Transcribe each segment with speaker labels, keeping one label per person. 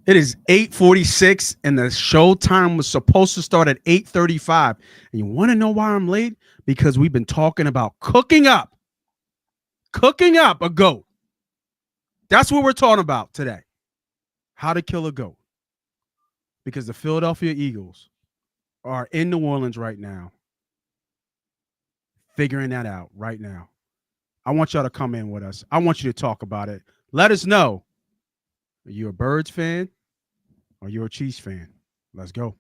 Speaker 1: It is 8:46 and the show time was supposed to start at 8:35. And you want to know why I'm late? Because we've been talking about cooking up a goat. That's what we're talking about today. How to kill a goat. Because the Philadelphia Eagles are in New Orleans right now, figuring that out right now. I want y'all to come in with us. I want you to talk about it. Let us know. Are you a Birds fan or you're a Chiefs fan? Let's go.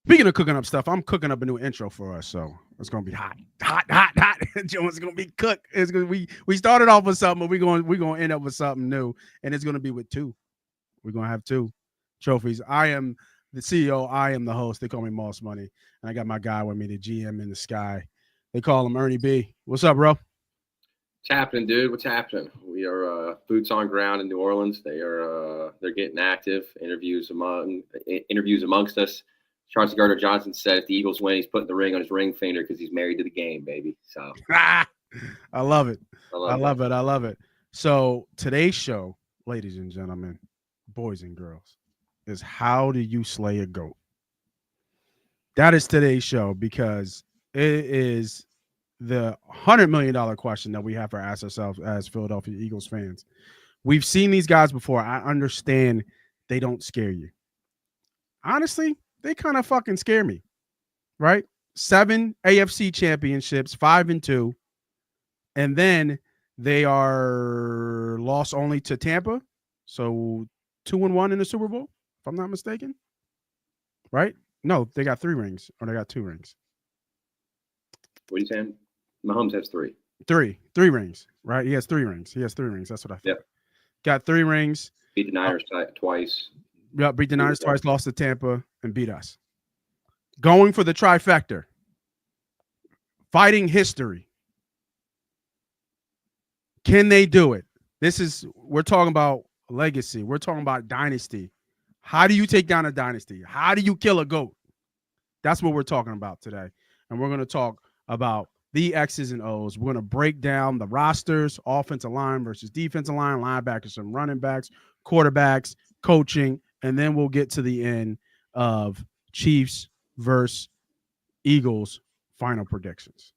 Speaker 1: Speaking of cooking up stuff, I'm cooking up a new intro for us, so it's gonna be hot, hot, hot, hot. Joe's gonna be cooked. It's gonna we started off with something, but we're gonna end up with something new, and it's gonna be with two. We're gonna have two trophies. I am the CEO. I am the host. They call me Moss Money, and I got my guy with me, the GM in the sky. They call him Ernie B. What's up, bro?
Speaker 2: What's happening, dude? What's happening? We are boots on ground in New Orleans. They're getting active. Interviews amongst us. Charles Gardner Johnson said if the Eagles win, he's putting the ring on his ring finger because he's married to the game, baby. So
Speaker 1: I love it.
Speaker 2: I
Speaker 1: I
Speaker 2: love
Speaker 1: love it. I love it. So today's show, ladies and gentlemen, boys and girls, is how do you slay a goat? That is today's show because it is the $100 million question that we have to ask ourselves as Philadelphia Eagles fans. We've seen these guys before. I understand they don't scare you. Honestly, they kind of fucking scare me, right? 7 AFC championships, 5-2, and then they are lost only to Tampa. So 2-1 in the Super Bowl, if I'm not mistaken. Right? No, they got 3 rings, or they got 2 rings.
Speaker 2: What are you saying? Mahomes has 3.
Speaker 1: Three rings, right? He has 3 rings. That's what I thought.
Speaker 2: Yep.
Speaker 1: Got 3 rings.
Speaker 2: Beat the Niners twice.
Speaker 1: Yeah, beat the Niners twice, lost to Tampa, and beat us. Going for the trifecta. Fighting history. Can they do it? We're talking about legacy. We're talking about dynasty. How do you take down a dynasty? How do you kill a goat? That's what we're talking about today. And we're going to talk about the X's and O's. We're going to break down the rosters, offensive line versus defensive line, linebackers and running backs, quarterbacks, coaching, and then we'll get to the end of Chiefs versus Eagles final predictions.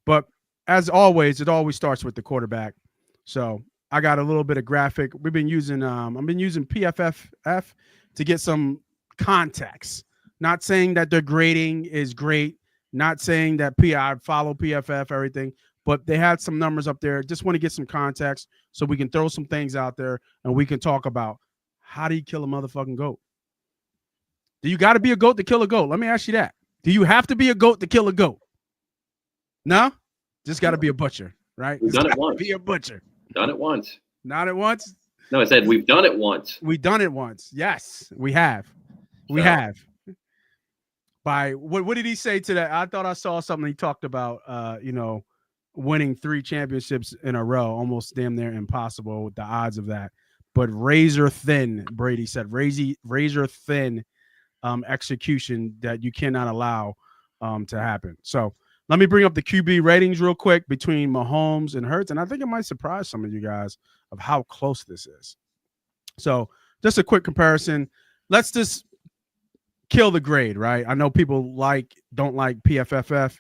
Speaker 1: But as always, it always starts with the quarterback. So I got a little bit of graphic. I've been using PFF to get some context. Not saying that their grading is great. Not saying that I follow PFF, everything, but they had some numbers up there. Just want to get some context so we can throw some things out there and we can talk about how do you kill a motherfucking goat? Do you got to be a goat to kill a goat? Let me ask you that. Do you have to be a goat to kill a goat? No? Just got to be a butcher, right?
Speaker 2: We've done it once.
Speaker 1: Be a butcher.
Speaker 2: Done it once.
Speaker 1: Not at once?
Speaker 2: No, I said we've done it once.
Speaker 1: We've done it once. Yes, we have. We have. By what did he say to that? I thought I saw something he talked about, winning 3 championships in a row, almost damn near impossible with the odds of that. But razor thin, Brady said, razor thin execution that you cannot allow to happen. So let me bring up the QB ratings real quick between Mahomes and Hurts, and I think it might surprise some of you guys of how close this is. So just a quick comparison. Let's just kill the grade, right? I know people don't like PFFF,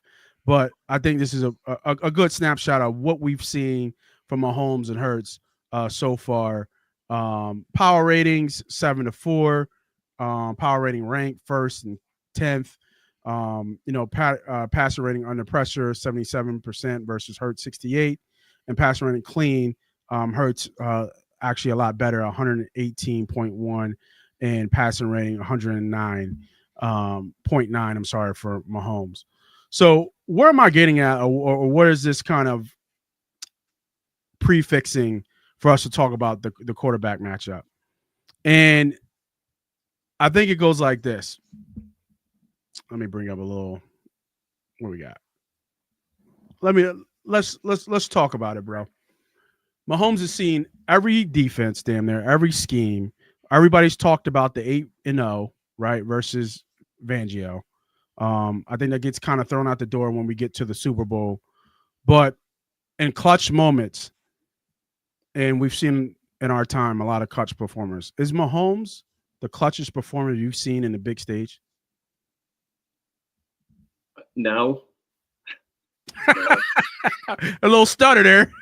Speaker 1: but I think this is a good snapshot of what we've seen from Mahomes and Hurts so far. Power ratings 7-4. Power rating rank 1st and 10th. Passer rating under pressure 77% versus Hurts 68, and passer rating clean Hurts actually a lot better 118.1, and passing rating 109.9. I'm sorry, for Mahomes. So where am I getting at, or what is this kind of prefixing for us to talk about the quarterback matchup? And I think it goes like this. Let me bring up a little. What we got? Let's talk about it, bro. Mahomes has seen every defense, damn near every scheme. Everybody's talked about the 8-0 right, versus Fangio. I think that gets kind of thrown out the door when we get to the Super Bowl. But in clutch moments, and we've seen in our time a lot of clutch performers. Is Mahomes the clutchest performer you've seen in the big stage?
Speaker 2: No.
Speaker 1: A little stutter there.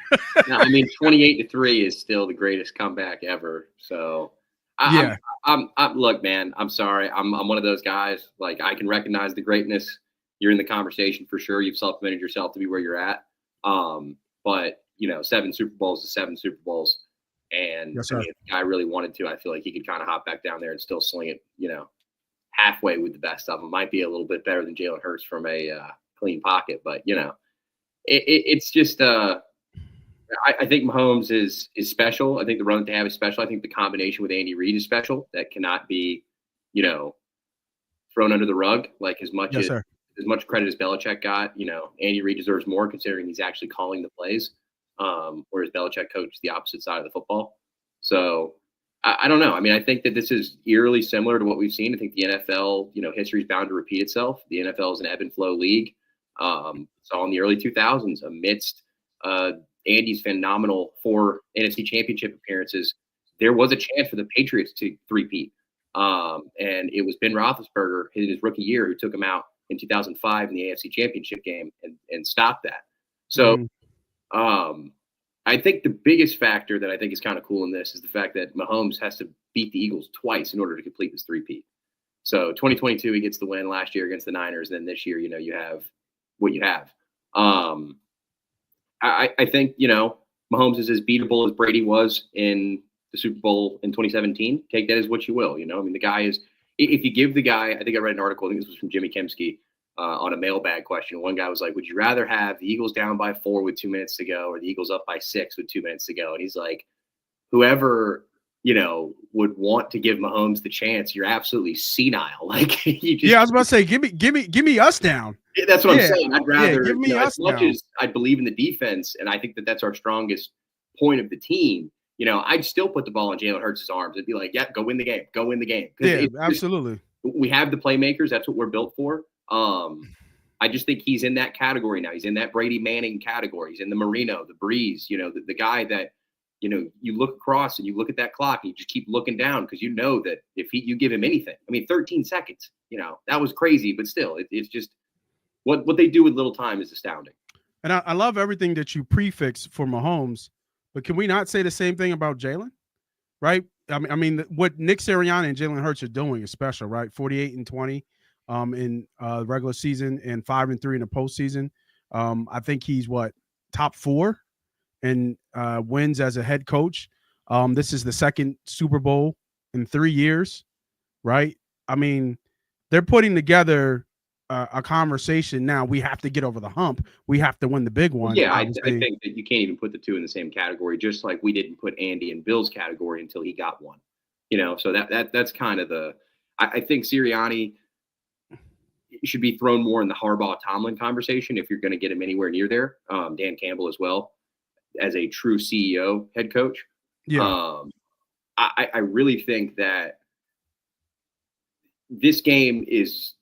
Speaker 2: No, I mean 28-3 is still the greatest comeback ever. So
Speaker 1: Yeah.
Speaker 2: I'm look, man, I'm sorry. I'm one of those guys. Like I can recognize the greatness. You're in the conversation for sure. You've supplemented yourself to be where you're at. But 7 Super Bowls is 7 Super Bowls. And
Speaker 1: Yes,
Speaker 2: I
Speaker 1: sir.
Speaker 2: mean, if the guy really wanted to, I feel like he could kind of hop back down there and still sling it, halfway with the best of them. Might be a little bit better than Jalen Hurts from a clean pocket, but it's just I think Mahomes is special. I think the run that they have is special. I think the combination with Andy Reid is special. That cannot be, you know, thrown under the rug. Like
Speaker 1: Yes, sir.
Speaker 2: as much credit as Belichick got, Andy Reid deserves more considering he's actually calling the plays, whereas Belichick coached the opposite side of the football. So I don't know. I mean, I think that this is eerily similar to what we've seen. I think the NFL, history is bound to repeat itself. The NFL is an ebb and flow league. So in the early 2000s, amidst Andy's phenomenal 4 NFC Championship appearances, there was a chance for the Patriots to three-peat. And it was Ben Roethlisberger in his rookie year who took him out in 2005 in the AFC Championship game and stopped that. So I think the biggest factor that I think is kind of cool in this is the fact that Mahomes has to beat the Eagles twice in order to complete this three-peat. So 2022, he gets the win last year against the Niners. Then this year, you have what you have. I think, Mahomes is as beatable as Brady was in the Super Bowl in 2017. Take that as what you will. I mean, the guy is, if you give the guy, I think I read an article, I think this was from Jimmy Kemsky on a mailbag question. One guy was like, would you rather have the Eagles down by 4 with 2 minutes to go or the Eagles up by 6 with 2 minutes to go? And he's like, whoever, would want to give Mahomes the chance, you're absolutely senile. Like you just,
Speaker 1: I was about to say, give me us down.
Speaker 2: That's what I'm saying. I'd rather,
Speaker 1: give me us
Speaker 2: as much
Speaker 1: now.
Speaker 2: as I believe in the defense, and I think that that's our strongest point of the team. I'd still put the ball in Jalen Hurts' arms and be like, "Yeah, go win the game. Go win the game."
Speaker 1: Yeah, absolutely.
Speaker 2: We have the playmakers. That's what we're built for. I just think he's in that category now. He's in that Brady Manning category. He's in the Marino, the Breeze. The guy that you look across and you look at that clock and you just keep looking down because you know that if you give him anything, I mean, 13 seconds. That was crazy, but still, it's just. What they do with little time is astounding.
Speaker 1: And I love everything that you prefix for Mahomes, but can we not say the same thing about Jalen? Right? I mean, what Nick Sirianni and Jalen Hurts are doing is special, right? 48-20 in regular season and 5-3 in the postseason. I think he's top 4 in wins as a head coach. This is the second Super Bowl in 3 years, right? I mean, they're putting together a conversation now. We have to get over the hump. We have to win the big one.
Speaker 2: Yeah, I think that you can't even put the two in the same category, just like we didn't put Andy in Bill's category until he got one. So that's kind of I think Sirianni should be thrown more in the Harbaugh-Tomlin conversation if you're going to get him anywhere near there. Dan Campbell as well, as a true CEO head coach.
Speaker 1: Yeah.
Speaker 2: I really think that this game is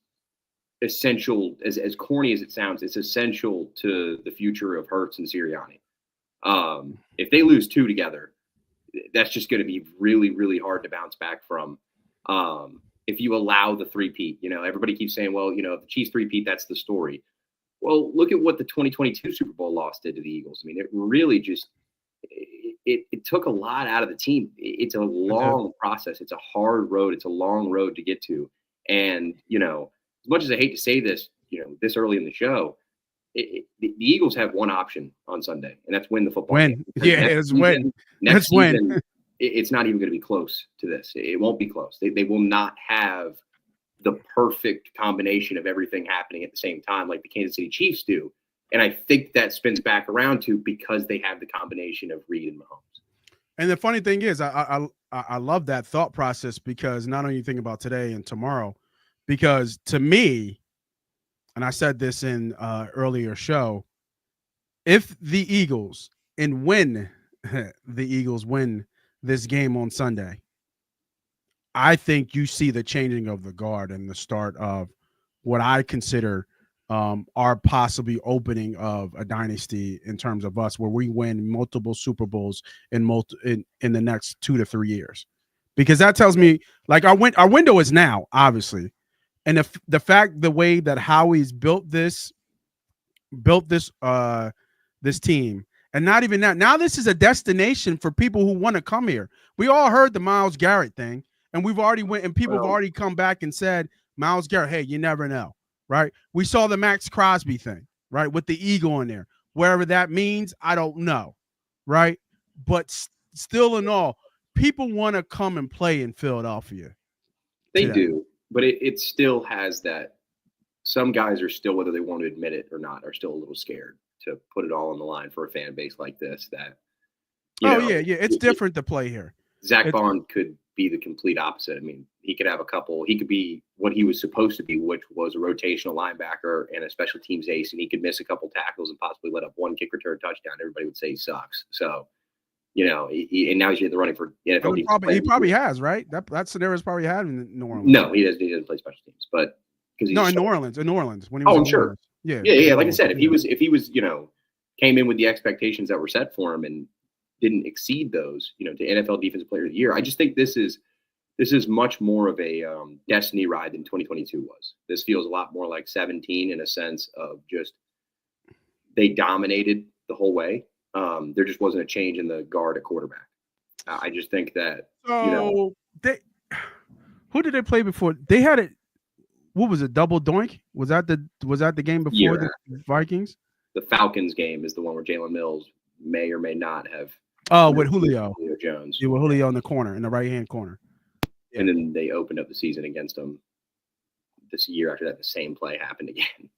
Speaker 2: essential, as corny as it sounds, it's essential to the future of Hurts and Sirianni. If they lose 2 together, that's just going to be really, really hard to bounce back from. If you allow the three-peat, everybody keeps saying, well, if the Chiefs three-peat, that's the story. Well, look at what the 2022 Super Bowl loss did to the Eagles. I mean, it really just, it took a lot out of the team. It's a long process. It's a hard road. It's a long road to get to. And, as much as I hate to say this, this early in the show, the Eagles have one option on Sunday, and that's win the football game.
Speaker 1: Yeah, it's win.
Speaker 2: Next season, it's not even going to be close to this. It won't be close. They will not have the perfect combination of everything happening at the same time like the Kansas City Chiefs do. And I think that spins back around to because they have the combination of Reid and Mahomes.
Speaker 1: And the funny thing is, I love that thought process because not only you think about today and tomorrow, because to me, and I said this in earlier show, if the Eagles win this game on Sunday, I think you see the changing of the guard and the start of what I consider our possibly opening of a dynasty in terms of us, where we win multiple Super Bowls in the next 2 to 3 years, because that tells me like our window is now, obviously, and the fact the way that Howie's built this team. And not even that. Now this is a destination for people who want to come here. We all heard the Myles Garrett thing, and we've already went and people have
Speaker 2: Well,
Speaker 1: already come back and said, Myles Garrett, hey, you never know, right? We saw the Max Crosby thing, right? With the eagle in there. Wherever that means, I don't know, right? But still in all, people want to come and play in Philadelphia
Speaker 2: they
Speaker 1: today.
Speaker 2: do, but it still has that. Some guys are still, whether they want to admit it or not, are still a little scared to put it all on the line for a fan base like this. That you
Speaker 1: Oh
Speaker 2: know,
Speaker 1: yeah, yeah. It's different to play here.
Speaker 2: Zach
Speaker 1: It's
Speaker 2: Bond could be the complete opposite. I mean, he could have a couple. He could be what he was supposed to be, which was a rotational linebacker and a special teams ace, and he could miss a couple tackles and possibly let up one kick return touchdown. Everybody would say he sucks. So, and now he's in the running for the NFL
Speaker 1: and
Speaker 2: defense.
Speaker 1: he probably has, right? That scenaro's probably had in New Orleans.
Speaker 2: No, he doesn't. He doesn't play special teams, but because
Speaker 1: No,
Speaker 2: he's
Speaker 1: in New Orleans, when he was
Speaker 2: oh,
Speaker 1: in
Speaker 2: I'm
Speaker 1: New
Speaker 2: sure.
Speaker 1: Orleans. Yeah,
Speaker 2: Yeah. Like I said, if he was, came in with the expectations that were set for him and didn't exceed those, to NFL Defensive Player of the Year, I just think this is much more of a destiny ride than 2022 was. This feels a lot more like 17 in a sense of just they dominated the whole way. There just wasn't a change in the guard at quarterback. I just think that
Speaker 1: So who did they play before? They had it. What was it? Double doink? Was that the game before the Vikings?
Speaker 2: The Falcons game is the one where Jalen Mills may or may not have.
Speaker 1: Oh, with Julio
Speaker 2: Jones.
Speaker 1: Yeah, with Julio in the corner, in the right hand corner.
Speaker 2: Yeah. And then they opened up the season against them. This year after that, the same play happened again.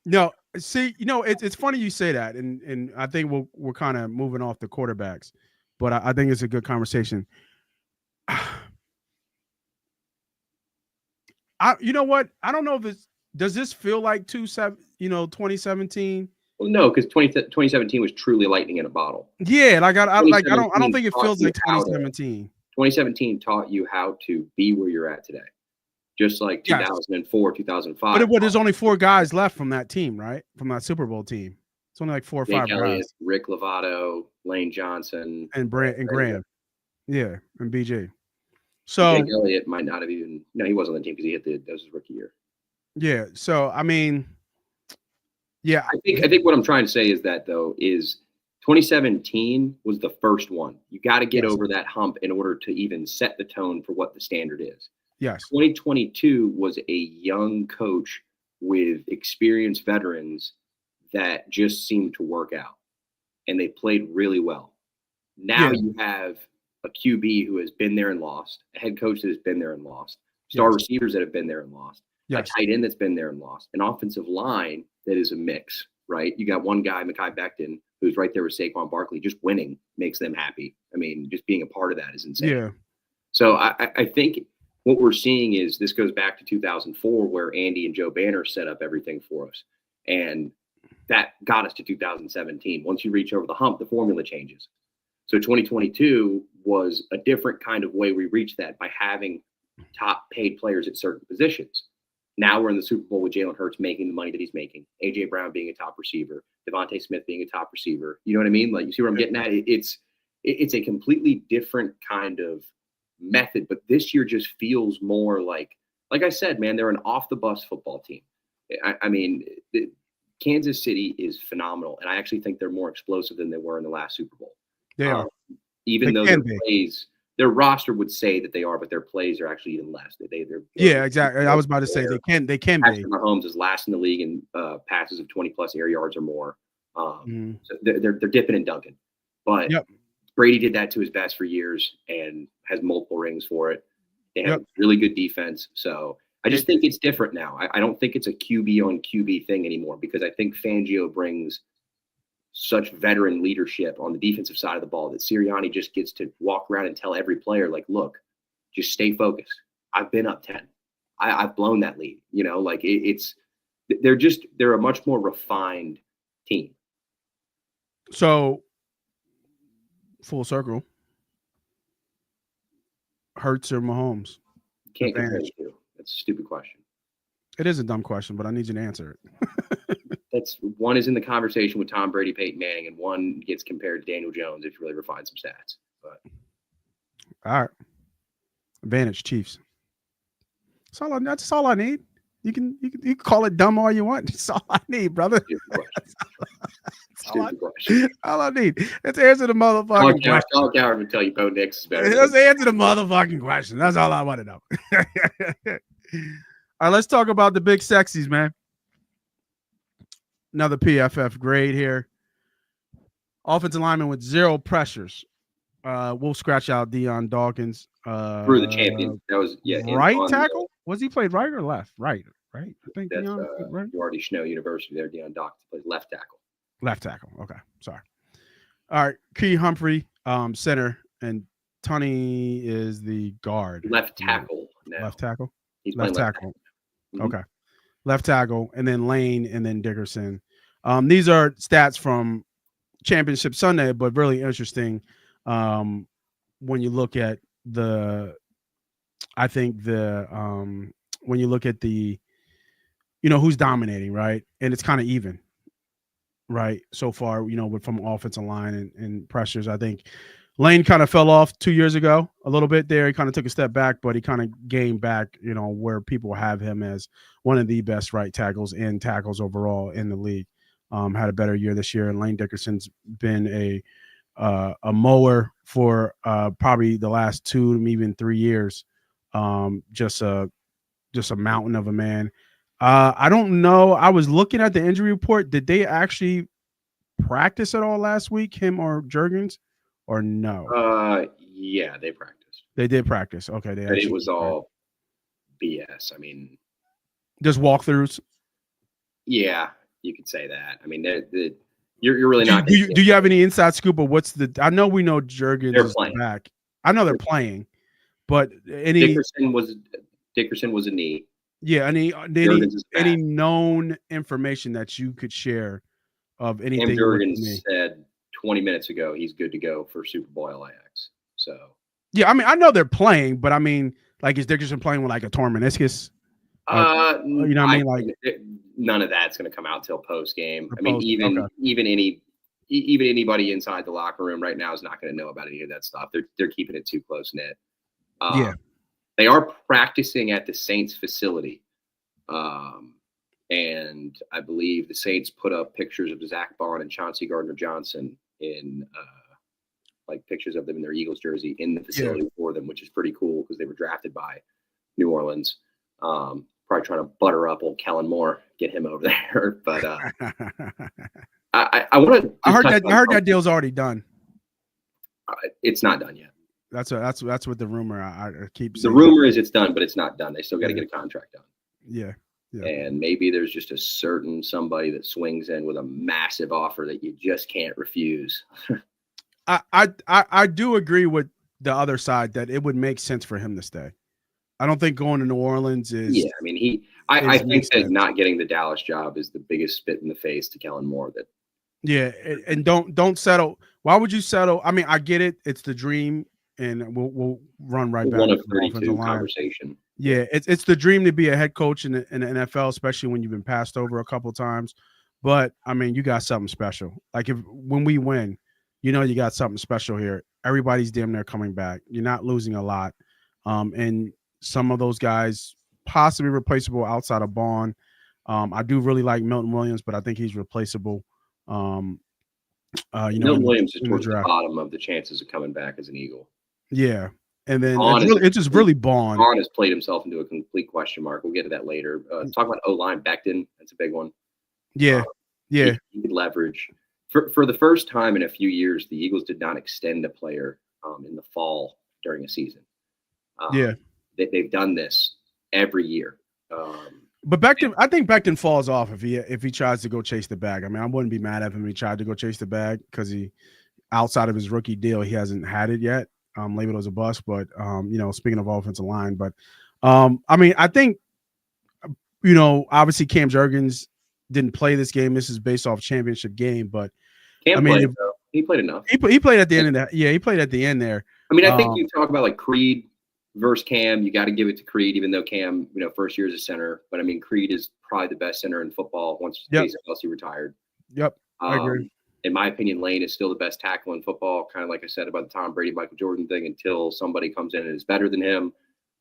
Speaker 1: No, see, it's funny you say that, and I think we're kind of moving off the quarterbacks, but I think it's a good conversation. You know what? I don't know if does this feel like 2017?
Speaker 2: Well, no, because 2017 was truly lightning in a bottle.
Speaker 1: Yeah, like I don't think it feels like 2017.
Speaker 2: 2017 taught you how to be where you're at today, just like 2004, 2005.
Speaker 1: But there's only 4 guys left from that team, right? From that Super Bowl team. It's only like 4 or 5
Speaker 2: Elliott,
Speaker 1: guys.
Speaker 2: Rick Lovato, Lane Johnson,
Speaker 1: and Graham. Yeah, and BJ. So
Speaker 2: Jake Elliott might not have even. No, he wasn't on the team because that was his rookie year.
Speaker 1: Yeah. So I mean, yeah.
Speaker 2: I think what I'm trying to say is that though is 2017 was the first one. You got to get over that hump in order to even set the tone for what the standard is.
Speaker 1: Yes.
Speaker 2: 2022 was a young coach with experienced veterans that just seemed to work out, and they played really well. Now you have a QB who has been there and lost, a head coach that has been there and lost, star receivers that have been there and lost, a tight end that's been there and lost, an offensive line that is a mix, right? You got one guy, Mekhi Becton, who's right there with Saquon Barkley. Just winning makes them happy. I mean, just being a part of that is insane.
Speaker 1: Yeah.
Speaker 2: So I think what we're seeing is this goes back to 2004 where Andy and Joe Banner set up everything for us. And that got us to 2017. Once you reach over the hump, the formula changes. So 2022 was a different kind of way we reached that by having top paid players at certain positions. Now we're in the Super Bowl with Jalen Hurts making the money that he's making, A.J. Brown being a top receiver, Devontae Smith being a top receiver. You know what I mean? Like, you see what I'm getting at? It's a completely different kind of method, but this year just feels more like I said, man, they're an off-the-bus football team. I mean, Kansas City is phenomenal, and I actually think they're more explosive than they were in the last Super Bowl.
Speaker 1: They are.
Speaker 2: Even though their roster would say that they are, but their plays are actually even less.
Speaker 1: They're exactly. I was about to say they can be.
Speaker 2: Mahomes is last in the league in passes of 20+ air yards or more. So they're dipping and dunking. But Brady did that to his best for years and has multiple rings for it. They have really good defense. So I just think it's different now. I don't think it's a QB on QB thing anymore because I think Fangio brings such veteran leadership on the defensive side of the ball that Sirianni just gets to walk around and tell every player, like, look, just stay focused. I've been up 10. I've blown that lead. They're a much more refined team.
Speaker 1: So full circle. Hurts or Mahomes?
Speaker 2: You can't compare
Speaker 1: Advantage.
Speaker 2: the two. That's a stupid question.
Speaker 1: It is a dumb question, but I need you to answer it.
Speaker 2: That's one is in the conversation with Tom Brady, Peyton Manning, and one gets compared to Daniel Jones if you really refine some stats. But
Speaker 1: All right. Advantage, Chiefs. That's all I need. You can call it dumb all you want. That's all I need, brother.
Speaker 2: stupid question.
Speaker 1: All I need. Let's answer the motherfucking question.
Speaker 2: Colin Cowherd would tell you Bo Nix is better.
Speaker 1: Let's answer the motherfucking question. That's all I want to know. All right, let's talk about the big sexies, man. Another PFF grade here. Offensive lineman with 0 pressures. We'll scratch out Deion Dawkins.
Speaker 2: Through the champion. That was
Speaker 1: right tackle. Was he played right or left? Right. I think
Speaker 2: that's
Speaker 1: Deion right.
Speaker 2: Duarte Snow University there. Deion Dawkins plays left tackle.
Speaker 1: Left tackle. Okay, sorry. All right, Key Humphrey, center, and Tunney is the guard.
Speaker 2: Left tackle. Now.
Speaker 1: Left tackle.
Speaker 2: He's
Speaker 1: left
Speaker 2: tackle.
Speaker 1: tackle. Mm-hmm. Okay. Left tackle, and then Lane, and then Dickerson. These are stats from Championship Sunday, but really interesting when you look at when you look at the, who's dominating, right? And it's kind of even, right? So far, from offensive line and pressures, I think Lane kind of fell off 2 years ago a little bit there. He kind of took a step back, but he kind of gained back, where people have him as one of the best right tackles and tackles overall in the league. Had a better year this year, and Lane Dickerson's been a mower for probably the last 2 to even 3 years. Just a mountain of a man. I don't know. I was looking at the injury report. Did they actually practice at all last week, him or Juergens, or no?
Speaker 2: Yeah, they practiced.
Speaker 1: They did practice. Okay,
Speaker 2: but it was all BS. I mean,
Speaker 1: just walkthroughs.
Speaker 2: Yeah, you could say that. I mean, you're really not.
Speaker 1: Do you have any inside scoop of what's the? I know we know Juergens is
Speaker 2: playing.
Speaker 1: Back. I know they're playing, but
Speaker 2: Dickerson was a knee.
Speaker 1: Yeah, any known information that you could share of anything?
Speaker 2: Cam Juergens said 20 minutes ago he's good to go for Super Bowl LAX. So
Speaker 1: yeah, I mean, I know they're playing, but I mean, like, is Dickerson playing with like a torn meniscus?
Speaker 2: What I mean? Like, none of that's going to come out till post game. I mean, even anybody inside the locker room right now is not going to know about any of that stuff. They're keeping it too close knit.
Speaker 1: Yeah.
Speaker 2: They are practicing at the Saints facility. And I believe the Saints put up pictures of Zach Bond and Chauncey Gardner-Johnson in like pictures of them in their Eagles jersey in the facility for them, which is pretty cool because they were drafted by New Orleans. Probably trying to butter up old Kellen Moore, get him over there. But I want to.
Speaker 1: I heard that deal's already done.
Speaker 2: It's not done yet.
Speaker 1: That's what the rumor I keep saying.
Speaker 2: The rumor is it's done, but it's not done. They still got to get a contract done.
Speaker 1: Yeah.
Speaker 2: And maybe there's just a certain somebody that swings in with a massive offer that you just can't refuse.
Speaker 1: I do agree with the other side that it would make sense for him to stay. I don't think going to New Orleans is.
Speaker 2: Yeah, I mean I think that not getting the Dallas job is the biggest spit in the face to Kellen Moore. That.
Speaker 1: Yeah, and don't settle. Why would you settle? I mean, I get it. It's the dream. And we'll run right back.
Speaker 2: 1 of 32 conversation.
Speaker 1: Yeah, it's the dream to be a head coach in the NFL, especially when you've been passed over a couple of times. But I mean, you got something special. Like when we win, you got something special here. Everybody's damn near coming back. You're not losing a lot, and some of those guys possibly replaceable outside of Bond. I do really like Milton Williams, but I think he's replaceable. Milton
Speaker 2: Williams is towards the bottom of the chances of coming back as an Eagle.
Speaker 1: Yeah, and then it's just really Bond.
Speaker 2: Bond has played himself into a complete question mark. We'll get to that later. Talk about O-line. Becton, that's a big one.
Speaker 1: Yeah,
Speaker 2: He could leverage. For the first time in a few years, the Eagles did not extend a player in the fall during a season. They've done this every year.
Speaker 1: But Becton, I think Becton falls off if he tries to go chase the bag. I mean, I wouldn't be mad at him if he tried to go chase the bag because outside of his rookie deal, he hasn't had it yet. Labeled as a bust, but speaking of offensive line, but I mean, I think obviously Cam Juergens didn't play this game. This is based off championship game, but
Speaker 2: he played enough.
Speaker 1: He played at the end of that. Yeah, he played at the end there.
Speaker 2: I mean, I think you talk about like Creed versus Cam, you got to give it to Creed, even though Cam, first year as a center. But I mean, Creed is probably the best center in football once Jason Kelsey retired.
Speaker 1: Yep, I agree.
Speaker 2: In my opinion, Lane is still the best tackle in football. Kind of like I said about the Tom Brady, Michael Jordan thing. Until somebody comes in and is better than him,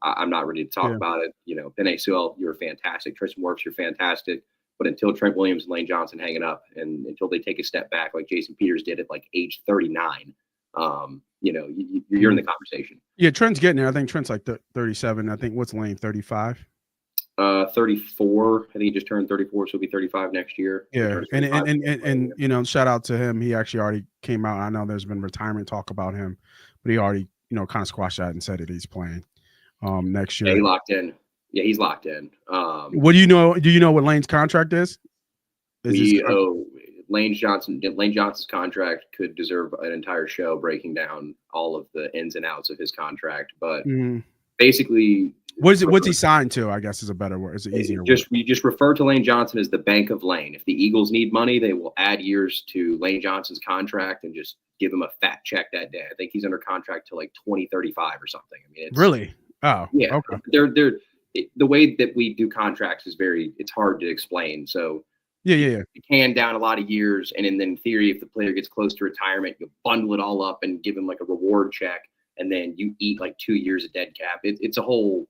Speaker 2: I'm not ready to talk about it. Penei Sewell, you're fantastic. Tristan Wirfs, you're fantastic. But until Trent Williams and Lane Johnson hanging up, and until they take a step back, like Jason Peters did at like age 39, you're in the conversation.
Speaker 1: Yeah, Trent's getting there. I think Trent's like 37. I think what's Lane, 35?
Speaker 2: 34. I think he just turned 34, so he'll be 35 next year.
Speaker 1: Yeah, and shout out to him. He actually already came out. I know there's been retirement talk about him, but he already kind of squashed that and said that he's playing next year.
Speaker 2: Yeah, he locked in. Yeah, he's locked in.
Speaker 1: What do you know? Do you know what Lane's contract is?
Speaker 2: Lane Johnson's contract could deserve an entire show breaking down all of the ins and outs of his contract. But basically,
Speaker 1: what's he signed to? I guess is a better word. Is it easier?
Speaker 2: We just refer to Lane Johnson as the Bank of Lane. If the Eagles need money, they will add years to Lane Johnson's contract and just give him a fat check that day. I think he's under contract till like 2035 or something. I mean,
Speaker 1: really? Oh,
Speaker 2: yeah.
Speaker 1: Okay.
Speaker 2: The way that we do contracts is it's hard to explain. So
Speaker 1: yeah.
Speaker 2: You can down a lot of years, and then in theory, if the player gets close to retirement, you bundle it all up and give him like a reward check, and then you eat like 2 years of dead cap. It's a whole.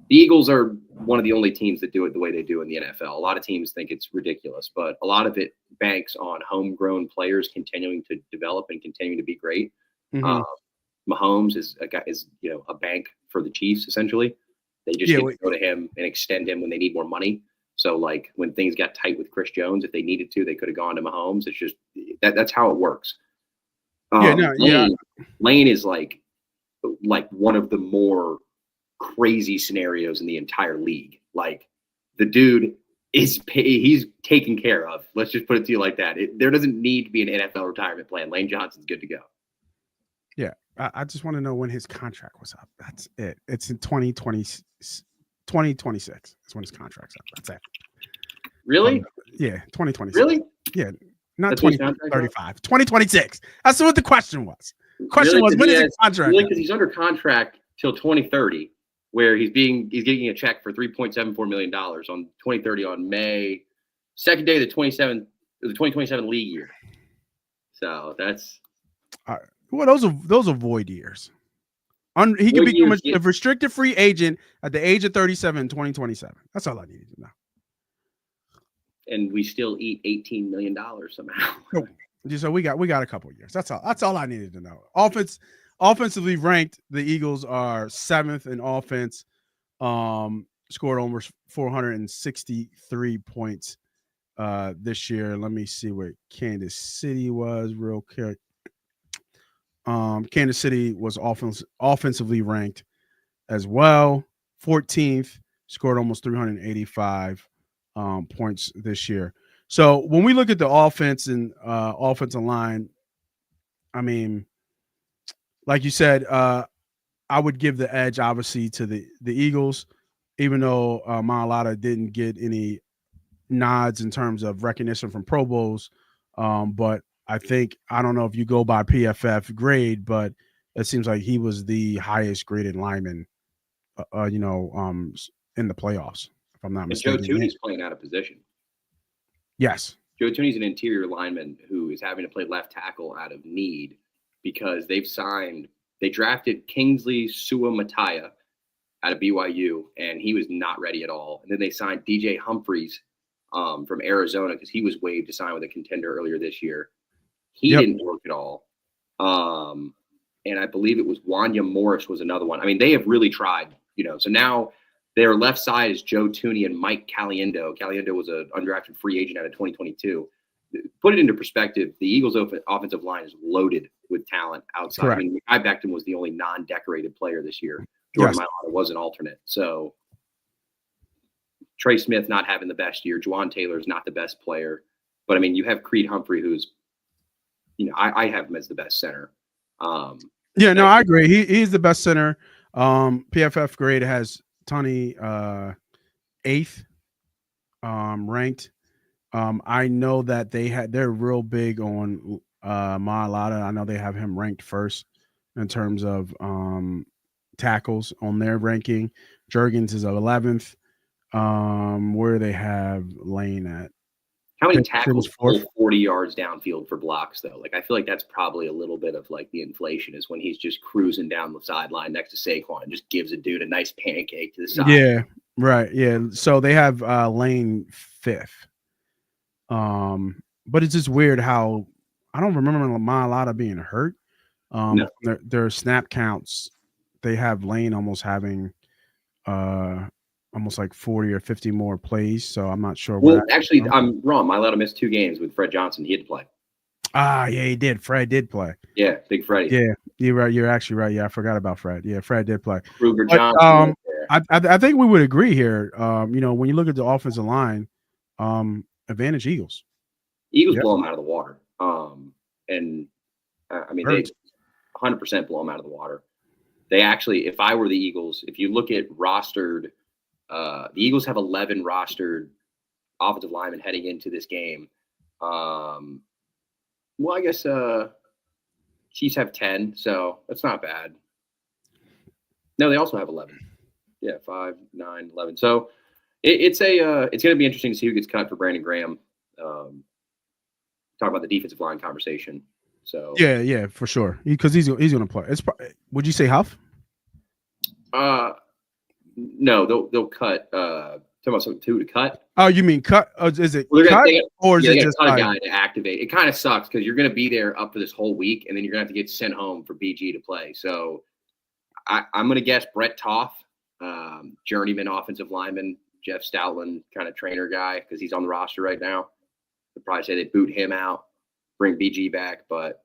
Speaker 2: The Eagles are one of the only teams that do it the way they do in the NFL. A lot of teams think it's ridiculous, but a lot of it banks on homegrown players continuing to develop and continuing to be great. Mahomes is a bank for the Chiefs essentially. They just go to him and extend him when they need more money. So like when things got tight with Chris Jones, if they needed to, they could have gone to Mahomes. It's just that's how it works. Lane is like one of the more crazy scenarios in the entire league. Like the dude he's taken care of. Let's just put it to you like that. There doesn't need to be an NFL retirement plan. Lane Johnson's good to go.
Speaker 1: Yeah. I just want to know when his contract was up. That's it. It's in 2026 is when his contract's up. That's it.
Speaker 2: Really?
Speaker 1: Yeah, 2026.
Speaker 2: Really?
Speaker 1: Yeah, not 2035. 2026. That's what the question was. Question was, when is his contract?
Speaker 2: Really, because he's under contract till 2030, where he's getting a check for $3.74 million on 2030 on May, second day of the 2027 league year. So that's
Speaker 1: well, those are void years. He could become a restricted free agent at the age of 37 in 2027. That's all I needed to know.
Speaker 2: And we still eat $18 million somehow.
Speaker 1: So we got a couple of years. That's all I needed to know. Offensively ranked, the Eagles are 7th in offense. Scored almost 463 points this year. Let me see where Kansas City was real quick. Kansas City was offensively ranked as well. 14th, scored almost 385 points this year. So when we look at the offense and offensive line, I mean, like you said, I would give the edge obviously to the Eagles, even though Mailata didn't get any nods in terms of recognition from Pro Bowls. But I don't know if you go by PFF grade, but it seems like he was the highest graded lineman, in the playoffs, if I'm not mistaken.
Speaker 2: Joe Tooney's playing out of position.
Speaker 1: Yes.
Speaker 2: Joe Tooney's an interior lineman who is having to play left tackle out of need because they drafted Kingsley Suamataia out of BYU, and he was not ready at all. And then they signed DJ Humphries from Arizona because he was waived to sign with a contender earlier this year. He didn't work at all. And I believe it was Wanya Morris was another one. I mean, they have really tried, so now their left side is Joe Tooney and Mike Caliendo. Caliendo was an undrafted free agent out of 2022. Put it into perspective, the Eagles' offensive line is loaded with talent outside.
Speaker 1: Correct.
Speaker 2: I mean, Mekhi Becton was the only non-decorated player this year. Jordan Mailata was an alternate. So Trey Smith not having the best year. Juwan Taylor's not the best player. But, I mean, you have Creed Humphrey, who's, I have him as the best center.
Speaker 1: I agree. He's the best center. PFF grade has Tony 8th ranked. I know that they're real big on Mailata. I know they have him ranked first in terms of tackles on their ranking. Jurgens is 11th. Where they have Lane at?
Speaker 2: How many
Speaker 1: Finn's
Speaker 2: tackles
Speaker 1: fourth.
Speaker 2: pull 40 yards downfield for blocks, though? Like, I feel like that's probably a little bit of like the inflation is when he's just cruising down the sideline next to Saquon and just gives a dude a nice pancake to the side.
Speaker 1: Yeah, right. Yeah. So they have Lane 5th. But it's just weird how I don't remember Mailata being hurt.
Speaker 2: No.
Speaker 1: Their snap counts, they have Lane almost having almost like 40 or 50 more plays. So I'm not sure
Speaker 2: Well,
Speaker 1: what.
Speaker 2: actually, I'm wrong. I let him miss 2 games with Fred Johnson. He had to play.
Speaker 1: Yeah, he did. Fred did play.
Speaker 2: Yeah, Big Freddie.
Speaker 1: Yeah, you're right. You're actually right. Yeah, I forgot about Fred. Yeah, Fred did play.
Speaker 2: Kruger
Speaker 1: But
Speaker 2: Johnson.
Speaker 1: I think we would agree here. When you look at the offensive line, advantage Eagles.
Speaker 2: Eagles
Speaker 1: Yep.
Speaker 2: blow them out of the water. And I mean, they 100% blow them out of the water. They actually, if I were the Eagles, if you look at rostered, the Eagles have 11 rostered offensive linemen heading into this game. Well, I guess Chiefs have 10, so that's not bad. No, they also have 11. Yeah, 5, 9, 11. So it's going to be interesting to see who gets cut for Brandon Graham. Talk about the defensive line conversation. So
Speaker 1: yeah, for sure, because he's going to play. Would you say Huff?
Speaker 2: No, they'll cut. Talking about something to cut.
Speaker 1: Oh, you mean cut? Is it cut or is it just
Speaker 2: cut a guy to activate? It kind of sucks because you're going to be there up for this whole week, and then you're going to have to get sent home for BG to play. So I'm going to guess Brett Toth, journeyman offensive lineman, Jeff Stoutland kind of trainer guy because he's on the roster right now. They'd probably say they boot him out, bring BG back. But,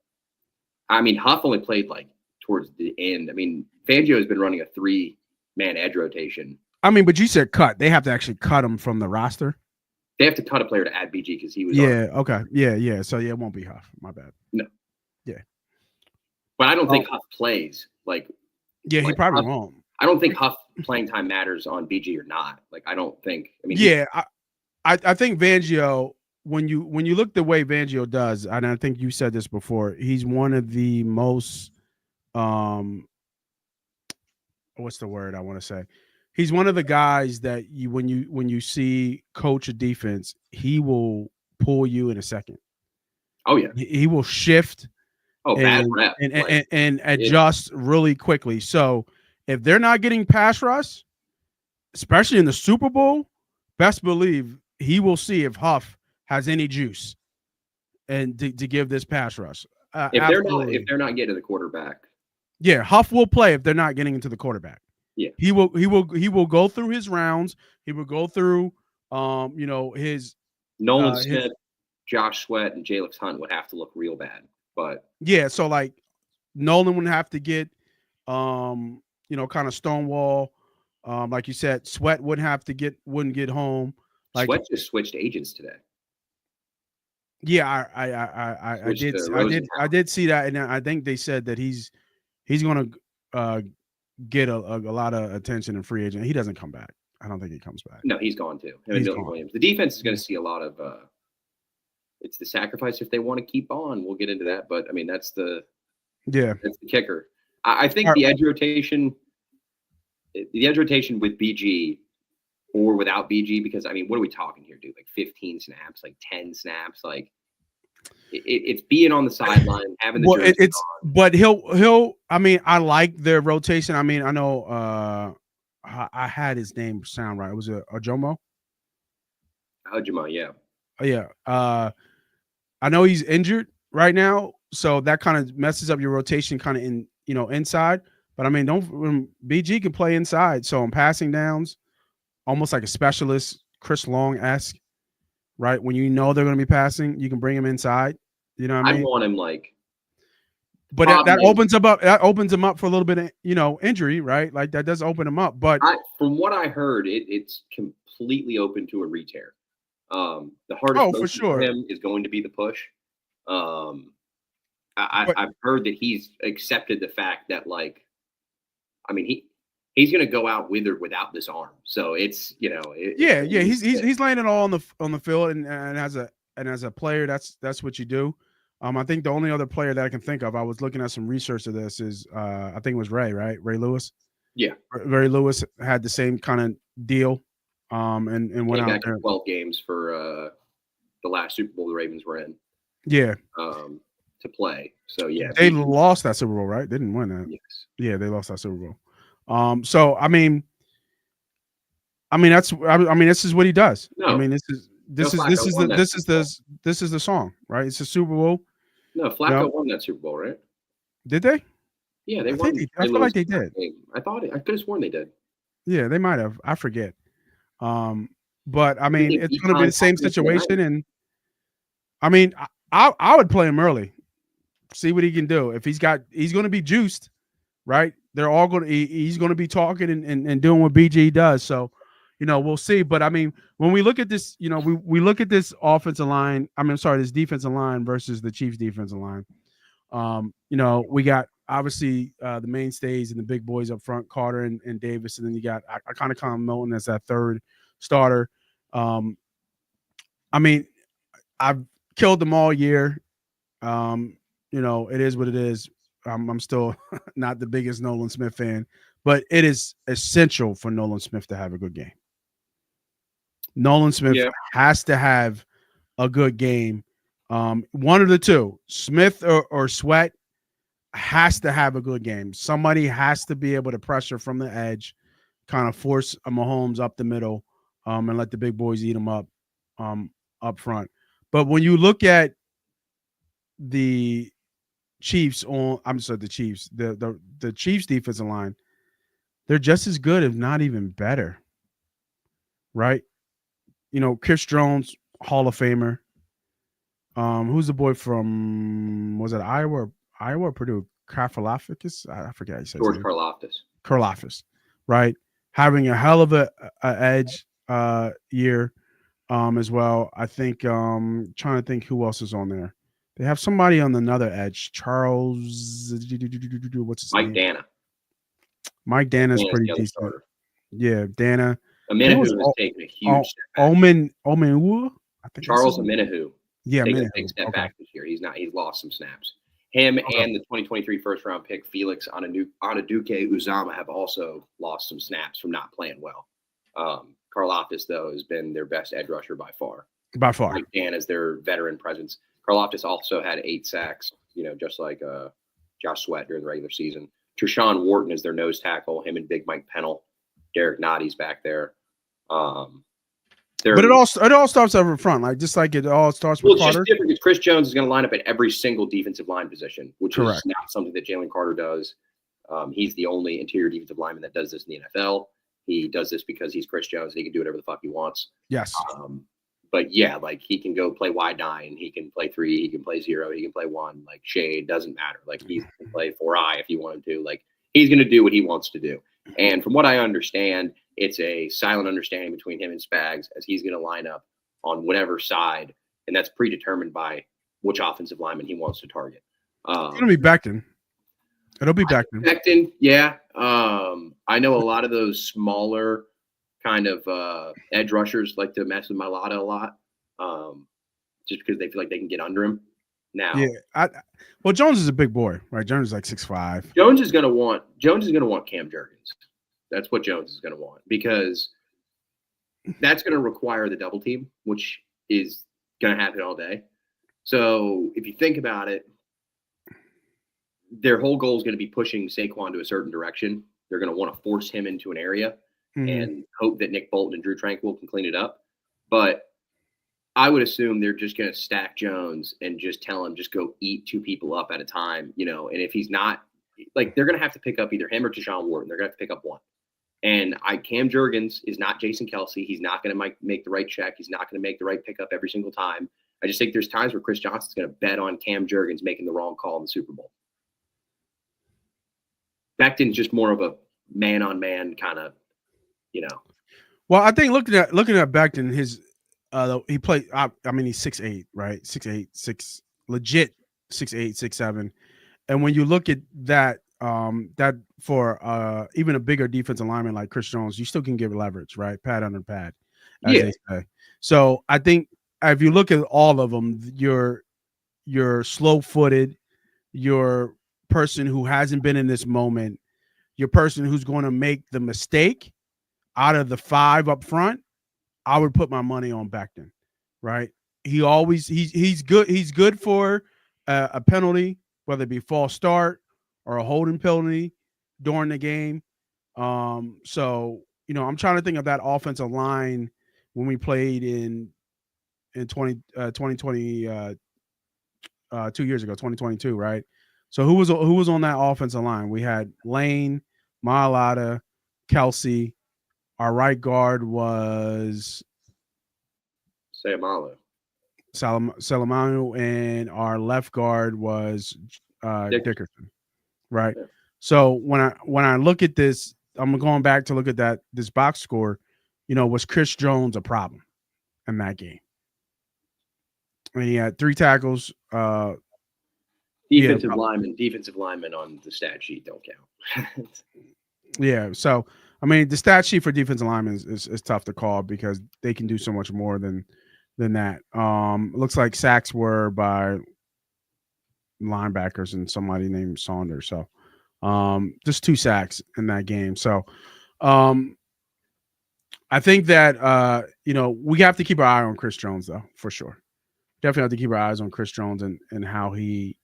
Speaker 2: I mean, Huff only played like towards the end. I mean, Fangio has been running a 3-man edge rotation.
Speaker 1: I mean, but you said cut. They have to actually cut him from the roster.
Speaker 2: They have to cut a player to add BG because he was.
Speaker 1: Yeah. Okay. Yeah. So yeah, it won't be Huff. My bad.
Speaker 2: No.
Speaker 1: Yeah.
Speaker 2: But I don't think Huff plays like.
Speaker 1: Yeah, he probably won't.
Speaker 2: I don't think Huff playing time matters on BG or not. Like, I don't think. I mean.
Speaker 1: Yeah, I think Fangio. When you look the way Fangio does, and I think you said this before, he's one of the most. What's the word I want to say? He's one of the guys that when you see coach a defense, he will pull you in a second.
Speaker 2: Oh yeah,
Speaker 1: he will shift.
Speaker 2: Oh, bad rep.
Speaker 1: And adjust really quickly. So if they're not getting pass rush, especially in the Super Bowl, best believe he will see if Huff has any juice and to give this pass rush.
Speaker 2: If they're not getting to the quarterback.
Speaker 1: Yeah, Huff will play if they're not getting into the quarterback.
Speaker 2: Yeah.
Speaker 1: He will go through his rounds. He will go through his
Speaker 2: Nolan Smith, Josh Sweat, and Jalix Hunt would have to look real bad. But
Speaker 1: yeah, so like Nolan would have to get kind of stonewall. Like you said, Sweat wouldn't get home. Like
Speaker 2: Sweat just switched agents today.
Speaker 1: Yeah, I did see that, and I think they said that he's going to get a lot of attention in free agent. He doesn't come back. I don't think he comes back.
Speaker 2: No, he's gone too. Him and Milton Williams. The defense is going to see a lot of. It's the sacrifice if they want to keep on. We'll get into that, but I mean that's the kicker. I think the edge rotation with BG or without BG, because I mean, what are we talking here, dude? Like 15 snaps, like 10 snaps, like it's being on the sideline, having the jersey on.
Speaker 1: But he'll. I mean, I like their rotation. I mean, I know. I had his name sound right. It was Ojomo.
Speaker 2: Ojomo, yeah.
Speaker 1: Yeah. I know he's injured right now, so that kind of messes up your rotation, kind of inside. But I mean, BG can play inside. So on passing downs, almost like a specialist, Chris Long-esque, right? When you know they're going to be passing, you can bring him inside. You know what I mean?
Speaker 2: I want him like.
Speaker 1: But that opens him up. That opens him up for a little bit of injury, right? Like that does open him up. But
Speaker 2: from what I heard, it's completely open to a re-tear. The hardest
Speaker 1: for sure
Speaker 2: for him is going to be the push. I've heard that he's accepted the fact that, like, I mean, he's going to go out with or without this arm. So it's
Speaker 1: he's laying it all on the field, and as a player, that's what you do. I think the only other player that I can think of, I was looking at some research of this, is I think it was Ray Lewis.
Speaker 2: Yeah,
Speaker 1: Ray Lewis had the same kind of deal, and went
Speaker 2: came
Speaker 1: out
Speaker 2: back in
Speaker 1: there.
Speaker 2: 12 games for the last Super Bowl the Ravens were in
Speaker 1: Yeah,
Speaker 2: um, to play. So yeah,
Speaker 1: they lost that Super Bowl, right? They didn't win that.
Speaker 2: yes.
Speaker 1: Yeah, they lost that Super Bowl. So I mean this is what he does. I
Speaker 2: No,
Speaker 1: mean
Speaker 2: no, Flacco won that Super Bowl.
Speaker 1: this is the song, right? It's a Super Bowl.
Speaker 2: No,
Speaker 1: You know,
Speaker 2: Flacco won that Super Bowl, right?
Speaker 1: did they?
Speaker 2: Yeah, they
Speaker 1: I think
Speaker 2: won.
Speaker 1: I
Speaker 2: Ray
Speaker 1: feel like
Speaker 2: Lewis
Speaker 1: they
Speaker 2: last
Speaker 1: did.
Speaker 2: game. I could have sworn they did.
Speaker 1: Yeah, they might have. I forget. Um, but I
Speaker 2: Did
Speaker 1: mean,
Speaker 2: they
Speaker 1: it's
Speaker 2: beat
Speaker 1: going to be
Speaker 2: Colin
Speaker 1: the same
Speaker 2: Kaepernick in the night?
Speaker 1: situation, and I mean, I would play him early, see what he can do. If he's going to be juiced, right? They're all going to. He's going to be talking and doing what BG does. So, we'll see. But I mean, when we look at this, we look at this offensive line. I mean, I'm sorry, this defensive line versus the Chiefs defensive line. We got obviously the mainstays and the big boys up front, Carter and Davis, and then you got I kind of call Milton as that third starter. I mean, I've killed them all year. It is what it is. I'm still not the biggest Nolan Smith fan, but it is essential for Nolan Smith to have a good game. Nolan Smith
Speaker 2: Yeah.
Speaker 1: has to have a good game. One of the two, Smith or Sweat, has to have a good game. Somebody has to be able to pressure from the edge, kind of force a Mahomes up the middle, and let the big boys eat them up front. But when you look at the Chiefs the Chiefs, the Chiefs defensive line, they're just as good, if not even better. Right? Chris Jones, Hall of Famer. Who's the boy from? Was it Iowa or Purdue? Karfalakis? I forget how you say his
Speaker 2: George
Speaker 1: name.
Speaker 2: Karlaftis.
Speaker 1: Right? Having a hell of a edge year as well. I think trying to think who else is on there. They have somebody on another edge. Charles, what's his
Speaker 2: Mike
Speaker 1: name?
Speaker 2: Dana.
Speaker 1: Mike Dana's
Speaker 2: Dana's
Speaker 1: pretty
Speaker 2: the other
Speaker 1: decent.
Speaker 2: starter.
Speaker 1: Yeah, Dana.
Speaker 2: Aminahu has taken a huge step back.
Speaker 1: Omen, I think
Speaker 2: Charles Aminahu.
Speaker 1: Yeah,
Speaker 2: taking a big step back this year. He's lost some snaps. Him and the 2023 first round pick Felix Anaduke Uzama have also lost some snaps from not playing well. Karlaftis, though, has been their best edge rusher by far.
Speaker 1: By far.
Speaker 2: Mike Dan is their veteran presence. Karlaftis also had 8 sacks, just like Josh Sweat during the regular season. Treshawn Wharton is their nose tackle. Him and Big Mike Pennell. Derek Notty's back there.
Speaker 1: But it all starts over front, just like it all starts with Carter.
Speaker 2: It's just different because Chris Jones is going to line up at every single defensive line position, which is not something that Jalen Carter does. He's the only interior defensive lineman that does this in the NFL. He does this because he's Chris Jones and he can do whatever the fuck he wants.
Speaker 1: Yes.
Speaker 2: But yeah, he can go play wide 9, he can play 3, he can play 0, he can play 1, shade, doesn't matter. He can play 4-eye if he wanted to. He's going to do what he wants to do. And from what I understand, it's a silent understanding between him and Spags as he's going to line up on whatever side, and that's predetermined by which offensive lineman he wants to target.
Speaker 1: It's going to be Becton. It'll be Becton.
Speaker 2: Becton, yeah. I know a lot of those smaller kind of edge rushers like to mess with Mailata a lot, just because they feel like they can get under him. Now,
Speaker 1: yeah, Jones is a big boy, right? Jones is like 6'5".
Speaker 2: Jones is going to want Cam Jurgens. That's what Jones is going to want, because that's going to require the double team, which is going to happen all day. So if you think about it, their whole goal is going to be pushing Saquon to a certain direction. They're going to want to force him into an area and hope that Nick Bolton and Drew Tranquill can clean it up. But I would assume they're just going to stack Jones and just tell him, just go eat 2 people up at a time, and if he's not, they're going to have to pick up either him or Deshaun Wharton. They're going to have to pick up one. And Cam Jurgens is not Jason Kelsey. He's not going to make the right check. He's not going to make the right pickup every single time. I just think there's times where Chris Johnson's going to bet on Cam Jurgens making the wrong call in the Super Bowl. Becton's just more of a man-on-man kind of,
Speaker 1: Well, I think looking at Becton, his he played. I mean, he's 6'8", right? 6'8", legit 6'8", 6'7". And when you look at that, that for even a bigger defensive lineman like Chris Jones, you still can give leverage, right? Pad under pad, as they say. So I think if you look at all of them, you're slow-footed, you're person who hasn't been in this moment, your person who's going to make the mistake out of the 5 up front, I would put my money on Becton, right? He's good. He's good for a penalty, whether it be false start or a holding penalty during the game. So I'm trying to think of that offensive line when we played in 2020 2 years ago, 2022, right? So who was on that offensive line? We had Lane, Mailata, Kelsey. Our right guard was
Speaker 2: Sayamalo.
Speaker 1: Salamanu, and our left guard was
Speaker 2: Dickerson.
Speaker 1: Dickerson, right?
Speaker 2: Yeah.
Speaker 1: So when I look at this, I'm going back to look at this box score. Was Chris Jones a problem in that game? I mean, he had 3 tackles.
Speaker 2: Defensive linemen on the stat sheet don't count.
Speaker 1: Yeah. So I mean, the stat sheet for defensive linemen is tough to call because they can do so much more than that. It looks like sacks were by linebackers and somebody named Saunders. So just 2 sacks in that game. So I think that we have to keep our eye on Chris Jones though, for sure. Definitely have to keep our eyes on Chris Jones and how he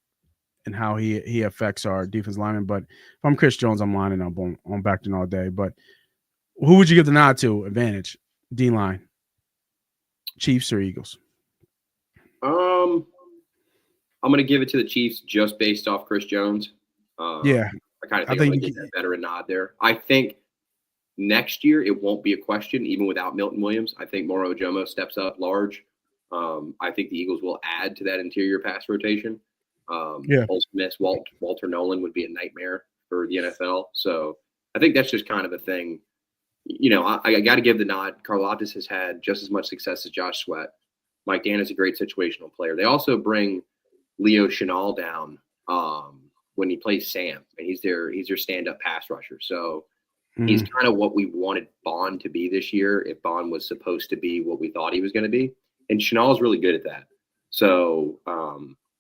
Speaker 1: affects our defense lineman. But if I'm Chris Jones, I'm lining up on Becton all day. But who would you give the nod to? Advantage, D line, Chiefs or Eagles?
Speaker 2: I'm gonna give it to the Chiefs just based off Chris Jones.
Speaker 1: Yeah,
Speaker 2: I kind of think I'm gonna get that veteran nod there. I think next year it won't be a question, even without Milton Williams. I think Moro Ojomo steps up large. I think the Eagles will add to that interior pass rotation. Ole Smith, Walter Nolan would be a nightmare for the NFL. So I think that's just kind of a thing. I got to give the nod. Karlaftis has had just as much success as Josh Sweat. Mike Dan is a great situational player. They also bring Leo Chenal down when he plays Sam, and he's their stand-up pass rusher. So he's kind of what we wanted Bond to be this year if Bond was supposed to be what we thought he was going to be. And Chenal is really good at that. So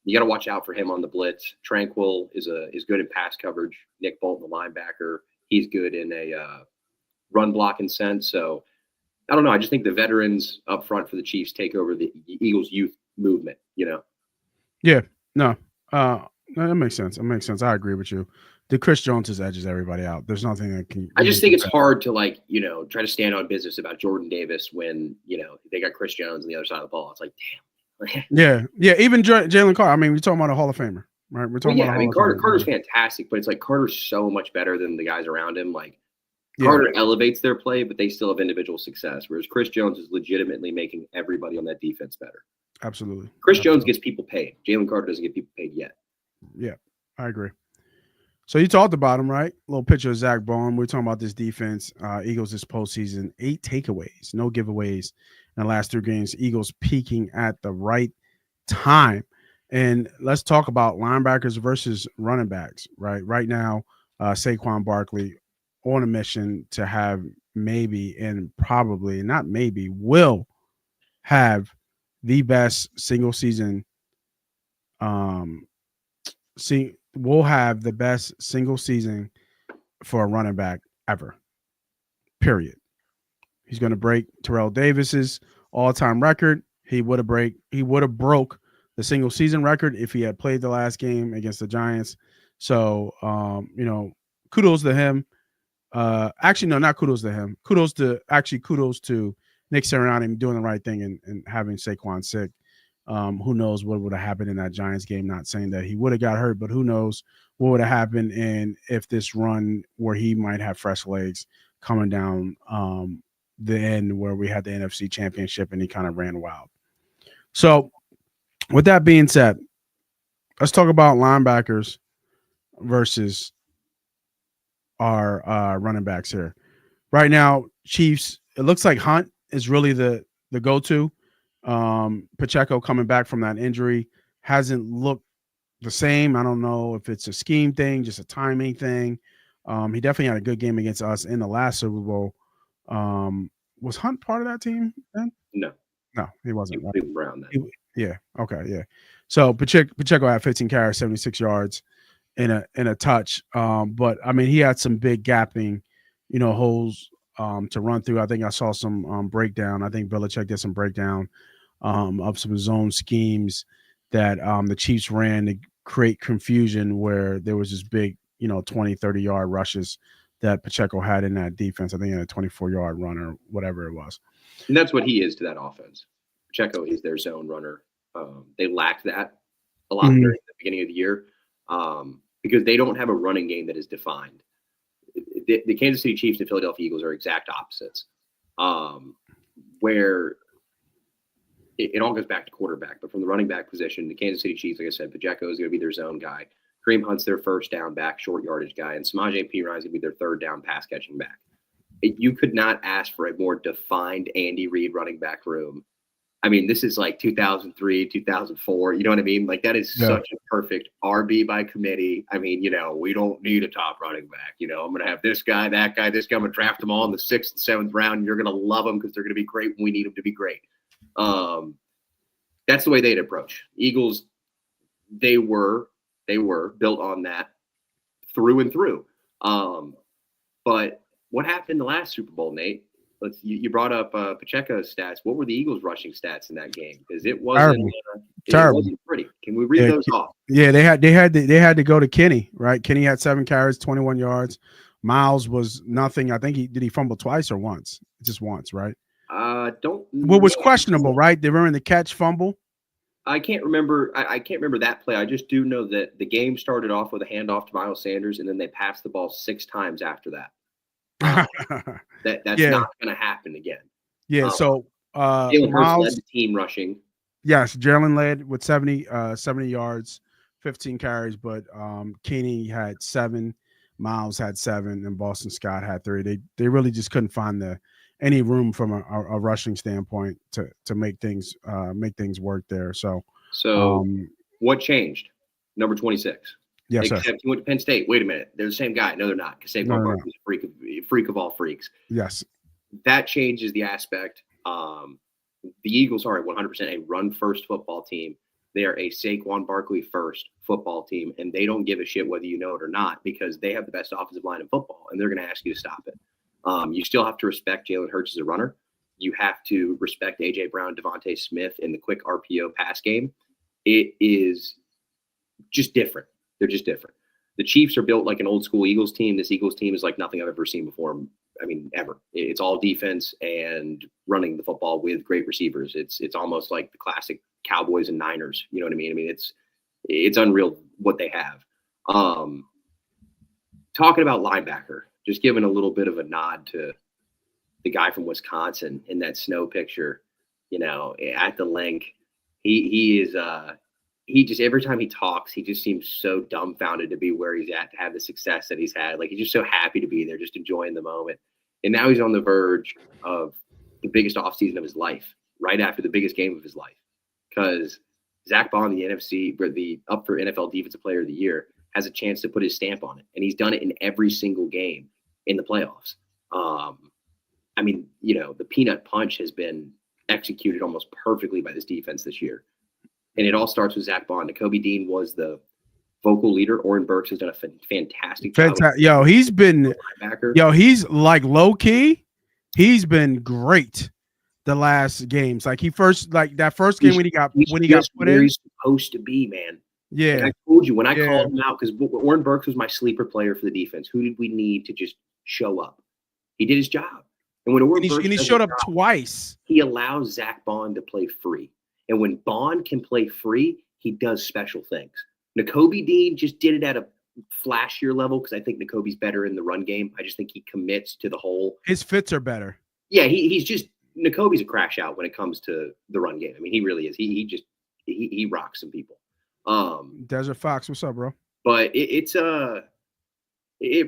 Speaker 2: you got to watch out for him on the blitz. Tranquil is good in pass coverage. Nick Bolton, the linebacker, he's good in a run blocking sense. So I don't know. I just think the veterans up front for the Chiefs take over the Eagles youth movement.
Speaker 1: Yeah. No. That makes sense. It makes sense. I agree with you. The Chris Jones edges everybody out. There's nothing that can.
Speaker 2: I just think it's hard to try to stand on business about Jordan Davis when they got Chris Jones on the other side of the ball. It's like, damn.
Speaker 1: Yeah. Even Jalen Carter. I mean, we're talking about a Hall of Famer, right? We're talking about.
Speaker 2: I mean, Carter's fantastic, but it's like Carter's so much better than the guys around him. Like Carter elevates their play, but they still have individual success. Whereas Chris Jones is legitimately making everybody on that defense better.
Speaker 1: Absolutely.
Speaker 2: Chris Jones gets people paid. Jalen Carter doesn't get people paid yet.
Speaker 1: Yeah, I agree. So you talked about him, right? A little picture of Zach Bone. We're talking about this defense. Eagles this postseason, 8 takeaways, no giveaways in the last 3 games. Eagles peaking at the right time. And let's talk about linebackers versus running backs, right? Right now, Saquon Barkley on a mission to have maybe and probably, not maybe, will have the best single season we'll have the best single season for a running back ever. Period. He's going to break Terrell Davis's all-time record. He would have broke the single season record if he had played the last game against the Giants. So, kudos to him. Actually, no, not kudos to him. Kudos to Nick Sirianni doing the right thing and having Saquon sick. Who knows what would have happened in that Giants game? Not saying that he would have got hurt, but who knows what would have happened and if this run where he might have fresh legs coming down the end where we had the NFC Championship and he kind of ran wild. So with that being said, let's talk about linebackers versus our running backs here. Right now, Chiefs, it looks like Hunt is really the go-to. Pacheco coming back from that injury hasn't looked the same. I don't know if it's a scheme thing, just a timing thing. He definitely had a good game against us in the last Super Bowl. Was Hunt part of that team then?
Speaker 2: No,
Speaker 1: he wasn't.
Speaker 2: He was around that.
Speaker 1: Yeah. Okay. Yeah. So Pacheco had 15 carries, 76 yards, in a touch. But I mean, he had some big gapping, holes to run through. I think I saw some breakdown. I think Belichick did some breakdown of some zone schemes that the Chiefs ran to create confusion where there was this big, 20, 30-yard rushes that Pacheco had in that defense. I think in a 24-yard run or whatever it was.
Speaker 2: And that's what he is to that offense. Pacheco is their zone runner. They lacked that a lot during the beginning of the year because they don't have a running game that is defined. The Kansas City Chiefs and Philadelphia Eagles are exact opposites, where it all goes back to quarterback. But from the running back position, the Kansas City Chiefs, like I said, Pacheco is going to be their zone guy. Kareem Hunt's their first down back, short yardage guy, and Samaje Perine is going to be their third down pass catching back. You could not ask for a more defined Andy Reid running back room. I mean, this is like 2003, 2004. You know what I mean? Like that is such a perfect RB by committee. I mean, we don't need a top running back. I'm going to have this guy, that guy, this guy. I'm going to draft them all in the 6th and 7th round. You're going to love them because they're going to be great when we need them to be great. That's the way they'd approach. Eagles, they were built on that through and through. But what happened in the last Super Bowl, Nate? You brought up Pacheco's stats. What were the Eagles' rushing stats in that game? Because it wasn't
Speaker 1: terrible.
Speaker 2: It wasn't pretty. Can we read those off?
Speaker 1: Yeah, they had to go to Kenny, right? Kenny had 7 carries, 21 yards. Miles was nothing. I think he fumble twice or once? Just once, right? What was questionable, right? They were in the catch fumble.
Speaker 2: I can't remember. I can't remember that play. I just do know that the game started off with a handoff to Miles Sanders, and then they passed the ball 6 times after that. That's not going to happen again.
Speaker 1: Yeah. So
Speaker 2: Jalen Hurts led the team rushing.
Speaker 1: Yes, Jalen led with 70 yards, 15 carries, but Kenny had 7, Miles had 7, and Boston Scott had 3. They really just couldn't find any room from a rushing standpoint to make things work there. So
Speaker 2: what changed? Number 26.
Speaker 1: Yes,
Speaker 2: except
Speaker 1: sir.
Speaker 2: he went to Penn State. Wait a minute, they're the same guy. No, they're not. Because Saquon Barkley's a freak of all freaks.
Speaker 1: Yes,
Speaker 2: that changes the aspect. The Eagles are 100% a run-first football team. They are a Saquon Barkley first football team, and they don't give a shit whether you know it or not because they have the best offensive line in football, and they're going to ask you to stop it. You still have to respect Jalen Hurts as a runner. You have to respect A.J. Brown, Devontae Smith in the quick RPO pass game. It is just different. They're just different. The Chiefs are built like an old school Eagles team. This Eagles team is like nothing I've ever seen before. I mean, ever. It's all defense and running the football with great receivers. It's almost like the classic Cowboys and Niners. You know what I mean? I mean, it's unreal what they have. Talking about linebacker, just giving a little bit of a nod to the guy from Wisconsin in that snow picture, at the link. He is he just, every time he talks, he just seems so dumbfounded to be where he's at, to have the success that he's had. Like, he's just so happy to be there, just enjoying the moment. And now he's on the verge of the biggest offseason of his life, right after the biggest game of his life. Because Zach Bond, the up for NFL Defensive Player of the Year, has a chance to put his stamp on it. And he's done it in every single game in the playoffs. I mean, the peanut punch has been executed almost perfectly by this defense this year. And it all starts with Zach Bond. Nakobe Dean was the vocal leader. Oren Burks has done a fantastic job.
Speaker 1: He's like low key. He's been great the last games. Like that first game when he got put in.
Speaker 2: He's supposed to be, man.
Speaker 1: Yeah.
Speaker 2: And I told you when I called him out, because Oren Burks was my sleeper player for the defense. Who did we need to just show up? He did his job. And when
Speaker 1: he showed up twice.
Speaker 2: He allows Zach Bond to play free. And when Bond can play free, he does special things. Nakobe Dean just did it at a flashier level because I think Nakobe's better in the run game. I just think he commits to the whole.
Speaker 1: His fits are better.
Speaker 2: Yeah, Nakobe's a crash out when it comes to the run game. I mean, he really is. He rocks some people.
Speaker 1: Desert Fox, what's up, bro?
Speaker 2: But it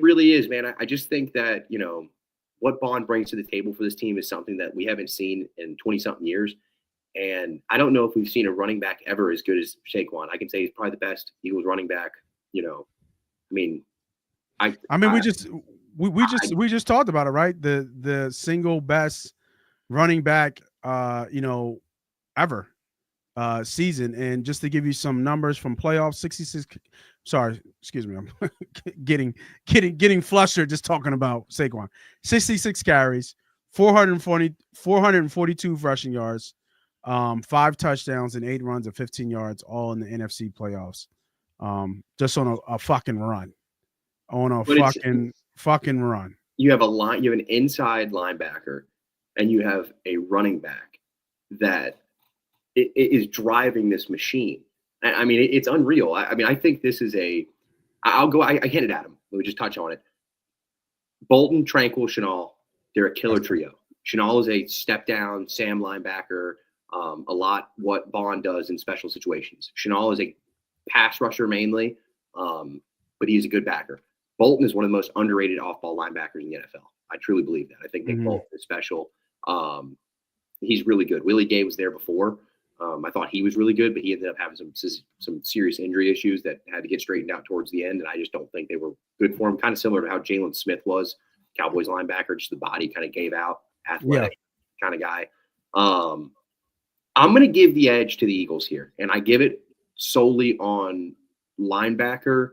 Speaker 2: really is, man. I just think that, what Bond brings to the table for this team is something that we haven't seen in 20-something years. And I don't know if we've seen a running back ever as good as Saquon. I can say he's probably the best Eagles running back. We
Speaker 1: just talked about it, right? The single best running back, ever season. And just to give you some numbers from playoffs, Sorry, excuse me. I'm getting flustered just talking about Saquon. 66 carries, 442 rushing yards, 5 touchdowns and 8 runs of 15 yards, all in the NFC playoffs. Just on a fucking run. On a
Speaker 2: But
Speaker 1: fucking run.
Speaker 2: You have an inside linebacker, and you have a running back that is driving this machine. I mean, it's unreal. I mean, I think this is I hand it at him. Let me just touch on it. Bolton, Tranquil, Chenal, they're a killer trio. Chenal is a step down Sam linebacker, a lot what Bond does in special situations. Chenal is a pass rusher mainly, but he's a good backer. Bolton is one of the most underrated off-ball linebackers in the NFL. I truly believe that. I think Nick Bolton is special. He's really good. Willie Gay was there before. I thought he was really good, but he ended up having some serious injury issues that had to get straightened out towards the end, and I just don't think they were good for him. Kind of similar to how Jalen Smith was, Cowboys linebacker, just the body kind of gave out, athletic kind of guy. I'm going to give the edge to the Eagles here, and I give it solely on linebacker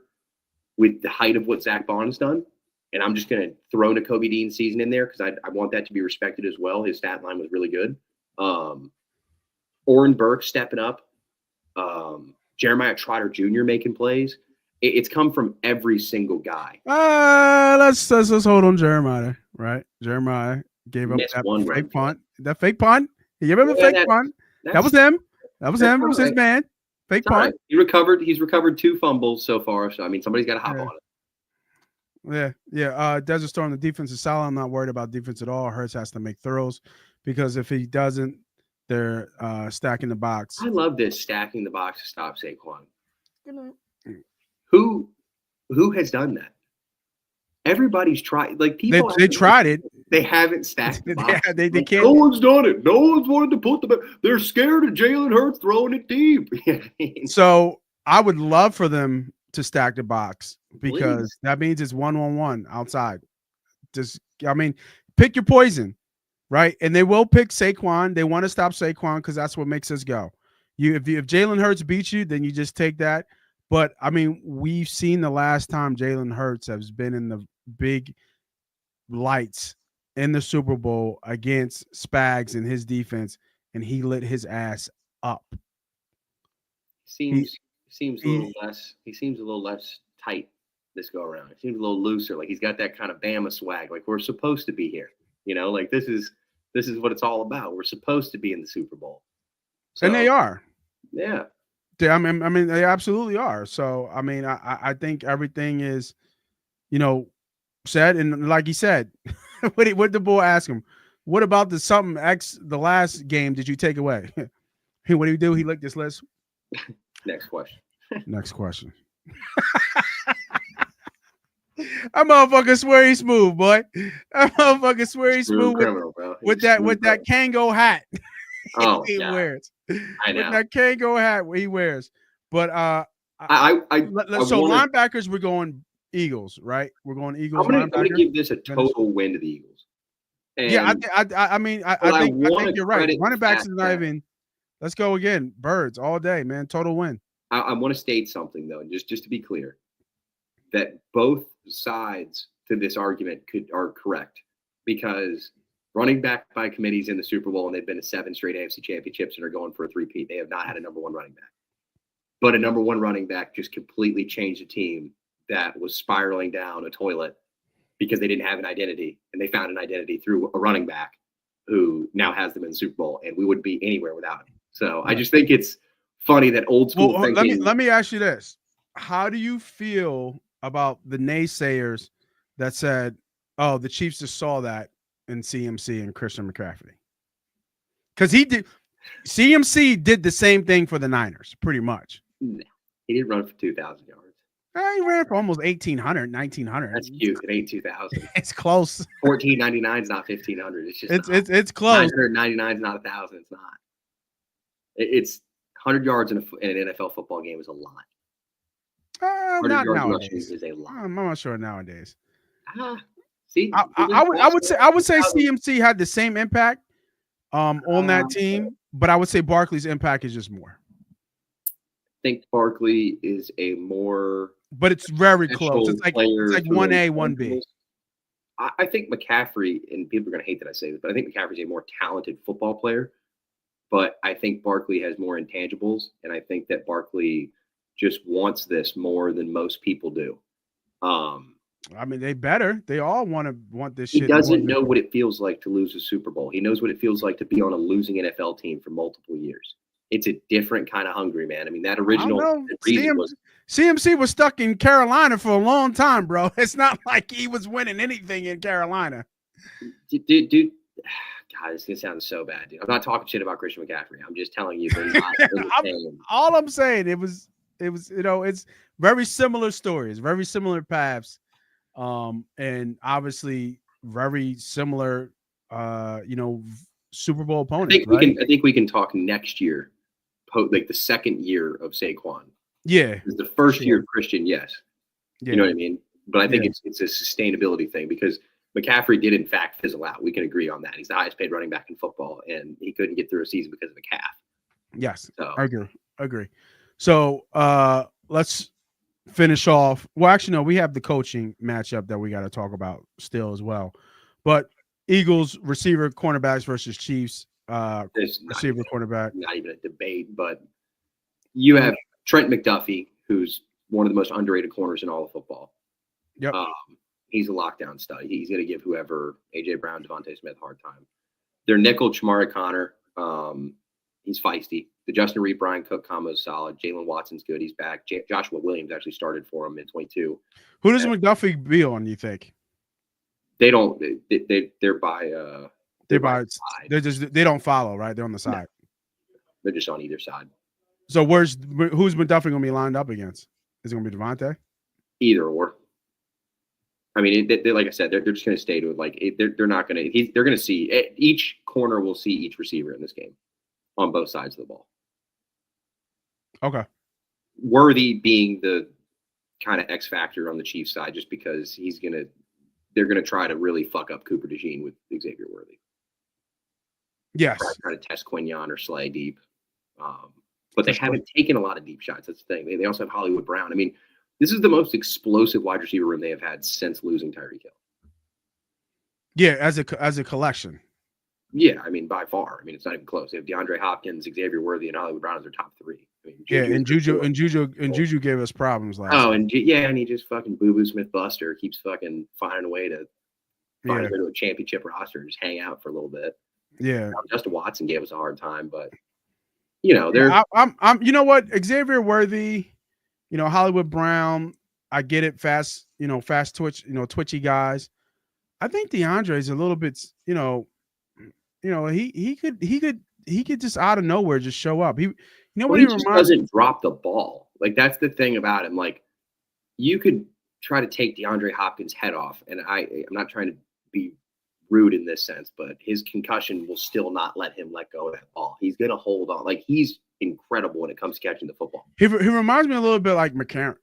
Speaker 2: with the height of what Zach Bond's done. And I'm just going to throw Nakobe Dean's season in there because I want that to be respected as well. His stat line was really good. Oren Burke stepping up. Jeremiah Trotter Jr. making plays. It's come from every single guy.
Speaker 1: Let's hold on Jeremiah, right? Jeremiah gave up that fake punt. That fake punt. He gave up a fake punt. That was him. That was him. It was his man. Fake punt.
Speaker 2: Right. He's recovered 2 fumbles so far. So I mean, somebody's got to hop on
Speaker 1: it. Yeah. Desert Storm, the defense is solid. I'm not worried about defense at all. Hurts has to make throws because if he doesn't, they're stacking the box.
Speaker 2: I love this stacking the box to stop Saquon. Who has done that? Everybody's tried. Like people,
Speaker 1: they tried it.
Speaker 2: They haven't stacked the box.
Speaker 1: They can't.
Speaker 2: No one's done it. No one's wanted to put the. They're scared of Jalen Hurts throwing it deep.
Speaker 1: So I would love for them to stack the box because that means it's 1-on-1 outside. Pick your poison, right? And they will pick Saquon. They want to stop Saquon because that's what makes us go. If Jalen Hurts beats you, then you just take that. But I mean, we've seen the last time Jalen Hurts has been in the big lights in the Super Bowl against Spags and his defense, and he lit his ass up.
Speaker 2: He seems a little less tight this go around. It seems a little looser. Like he's got that kind of Bama swag. Like we're supposed to be here. You know, like this is what it's all about. We're supposed to be in the Super Bowl. So,
Speaker 1: and they are.
Speaker 2: Yeah.
Speaker 1: I mean, they absolutely are. So, I mean, I think everything is, said. And like he said, what did the boy ask him? What about the last game did you take away? What did he do? He licked his lips.
Speaker 2: Next question.
Speaker 1: Next question. I motherfucker swear he's smooth, boy. I motherfucker swear he's smooth with that Kango hat.
Speaker 2: Oh,
Speaker 1: he wears.
Speaker 2: I know.
Speaker 1: With that Kango hat he wears. But so linebackers, we're going Eagles, right? We're going Eagles.
Speaker 2: I'm gonna give this a total win to the Eagles.
Speaker 1: And I think you're right. Running backs is not even. Let's go again. Birds all day, man. Total win.
Speaker 2: I want to state something though, just to be clear, that both sides to this argument are correct because running back by committees in the Super Bowl and they've been to 7 straight AFC championships and are going for a 3-peat. They have not had a number 1 running back, but a number 1 running back just completely changed a team that was spiraling down a toilet because they didn't have an identity and they found an identity through a running back who now has them in the Super Bowl, and we wouldn't be anywhere without him. So I just think it's funny that old school thinking.
Speaker 1: Let me ask you this. How do you feel about the naysayers that said, oh, the Chiefs just saw that in CMC and Christian McCaffrey? Because CMC did the same thing for the Niners, pretty much.
Speaker 2: No, he didn't run for 2,000 yards.
Speaker 1: He ran for almost 1,800, 1,900.
Speaker 2: That's cute. It ain't 2,000.
Speaker 1: It's close.
Speaker 2: 1,499 is not 1,500. It's just
Speaker 1: it's close.
Speaker 2: 999 is not 1,000. It's not. It's 100 yards in an NFL football game is a lot.
Speaker 1: Not nowadays.
Speaker 2: Is a lot.
Speaker 1: I'm not sure nowadays.
Speaker 2: See,
Speaker 1: I would say CMC had the same impact on that team, but I would say Barkley's impact is just more.
Speaker 2: I think Barkley is a more
Speaker 1: but it's very close.
Speaker 2: Special
Speaker 1: It's like
Speaker 2: players who are
Speaker 1: 1A, 1B.
Speaker 2: intangibles. I think McCaffrey, and people are going to hate that I say this, but I think McCaffrey's a more talented football player. But I think Barkley has more intangibles, and I think that Barkley just wants this more than most people do.
Speaker 1: I mean, they better. They all want this
Speaker 2: He
Speaker 1: shit.
Speaker 2: doesn't know what it feels like to lose a Super Bowl. He knows what it feels like to be on a losing NFL team for multiple years. It's a different kind of hungry, man. I mean, that original reason was
Speaker 1: CMC was stuck in Carolina for a long time, bro. It's not like he was winning anything in Carolina.
Speaker 2: Dude, God, this is gonna sound so bad, dude. I'm not talking shit about Christian McCaffrey. I'm just telling you,
Speaker 1: all I'm saying, it was, it's very similar stories, very similar paths, and obviously very similar, Super Bowl opponents.
Speaker 2: I think we can talk next year, like the second year of Saquon.
Speaker 1: Yeah,
Speaker 2: the first year of Christian, yes.
Speaker 1: Yeah.
Speaker 2: You know what I mean? But I think it's a sustainability thing because McCaffrey did in fact fizzle out. We can agree on that. He's the highest paid running back in football, and he couldn't get through a season because of a calf.
Speaker 1: Yes,
Speaker 2: so.
Speaker 1: I agree. So let's finish off. Well, actually, no, we have the coaching matchup that we got to talk about still as well. But Eagles receiver cornerbacks versus Chiefs receiver cornerback.
Speaker 2: Not even a debate, but you have Trent McDuffie, who's one of the most underrated corners in all of football.
Speaker 1: Yep.
Speaker 2: He's a lockdown stud. He's going to give whoever, A.J. Brown, Devontae Smith, a hard time. Their nickel, Chamari Connor, he's feisty. The Justin Reed, Brian Cook combo is solid. Jalen Watson's good. He's back. Joshua Williams actually started for him in 22.
Speaker 1: Who does McDuffie be on, you think?
Speaker 2: They don't. They're by.
Speaker 1: They're by side. They don't follow, right? They're on the side.
Speaker 2: No. They're just on either side.
Speaker 1: So who's McDuffie going to be lined up against? Is it going to be Devontae?
Speaker 2: Either or. I mean, they like I said, they're just going to stay to it. Like they're not going to. They're going to see each corner will see each receiver in this game, on both sides of the ball.
Speaker 1: Okay.
Speaker 2: Worthy being the kind of X factor on the Chiefs side, just because they're going to try to really fuck up Cooper DeJean with Xavier Worthy.
Speaker 1: Yes.
Speaker 2: Try to test Quinyon or Slay deep. But they haven't taken a lot of deep shots. That's the thing. They also have Hollywood Brown. I mean, this is the most explosive wide receiver room they have had since losing Tyreek Hill.
Speaker 1: Yeah, as a collection.
Speaker 2: Yeah, I mean, by far. I mean, it's not even close. They have DeAndre Hopkins, Xavier Worthy, and Hollywood Brown as their top three. I mean, Juju
Speaker 1: gave us problems last.
Speaker 2: Oh, and he just fucking boo-boo Smith Buster keeps fucking finding a way to find a championship roster and just hang out for a little bit.
Speaker 1: Yeah,
Speaker 2: Justin Watson gave us a hard time, but they're.
Speaker 1: I'm. You know what? Xavier Worthy, Hollywood Brown. I get it. Fast twitch. Twitchy guys. I think DeAndre is a little bit. He could just out of nowhere just show up. He
Speaker 2: just doesn't drop the ball. Like that's the thing about him. Like you could try to take DeAndre Hopkins' head off, and I'm not trying to be rude in this sense, but his concussion will still not let him let go of that ball. He's gonna hold on. Like he's incredible when it comes to catching the football.
Speaker 1: He reminds me a little bit like McCarron,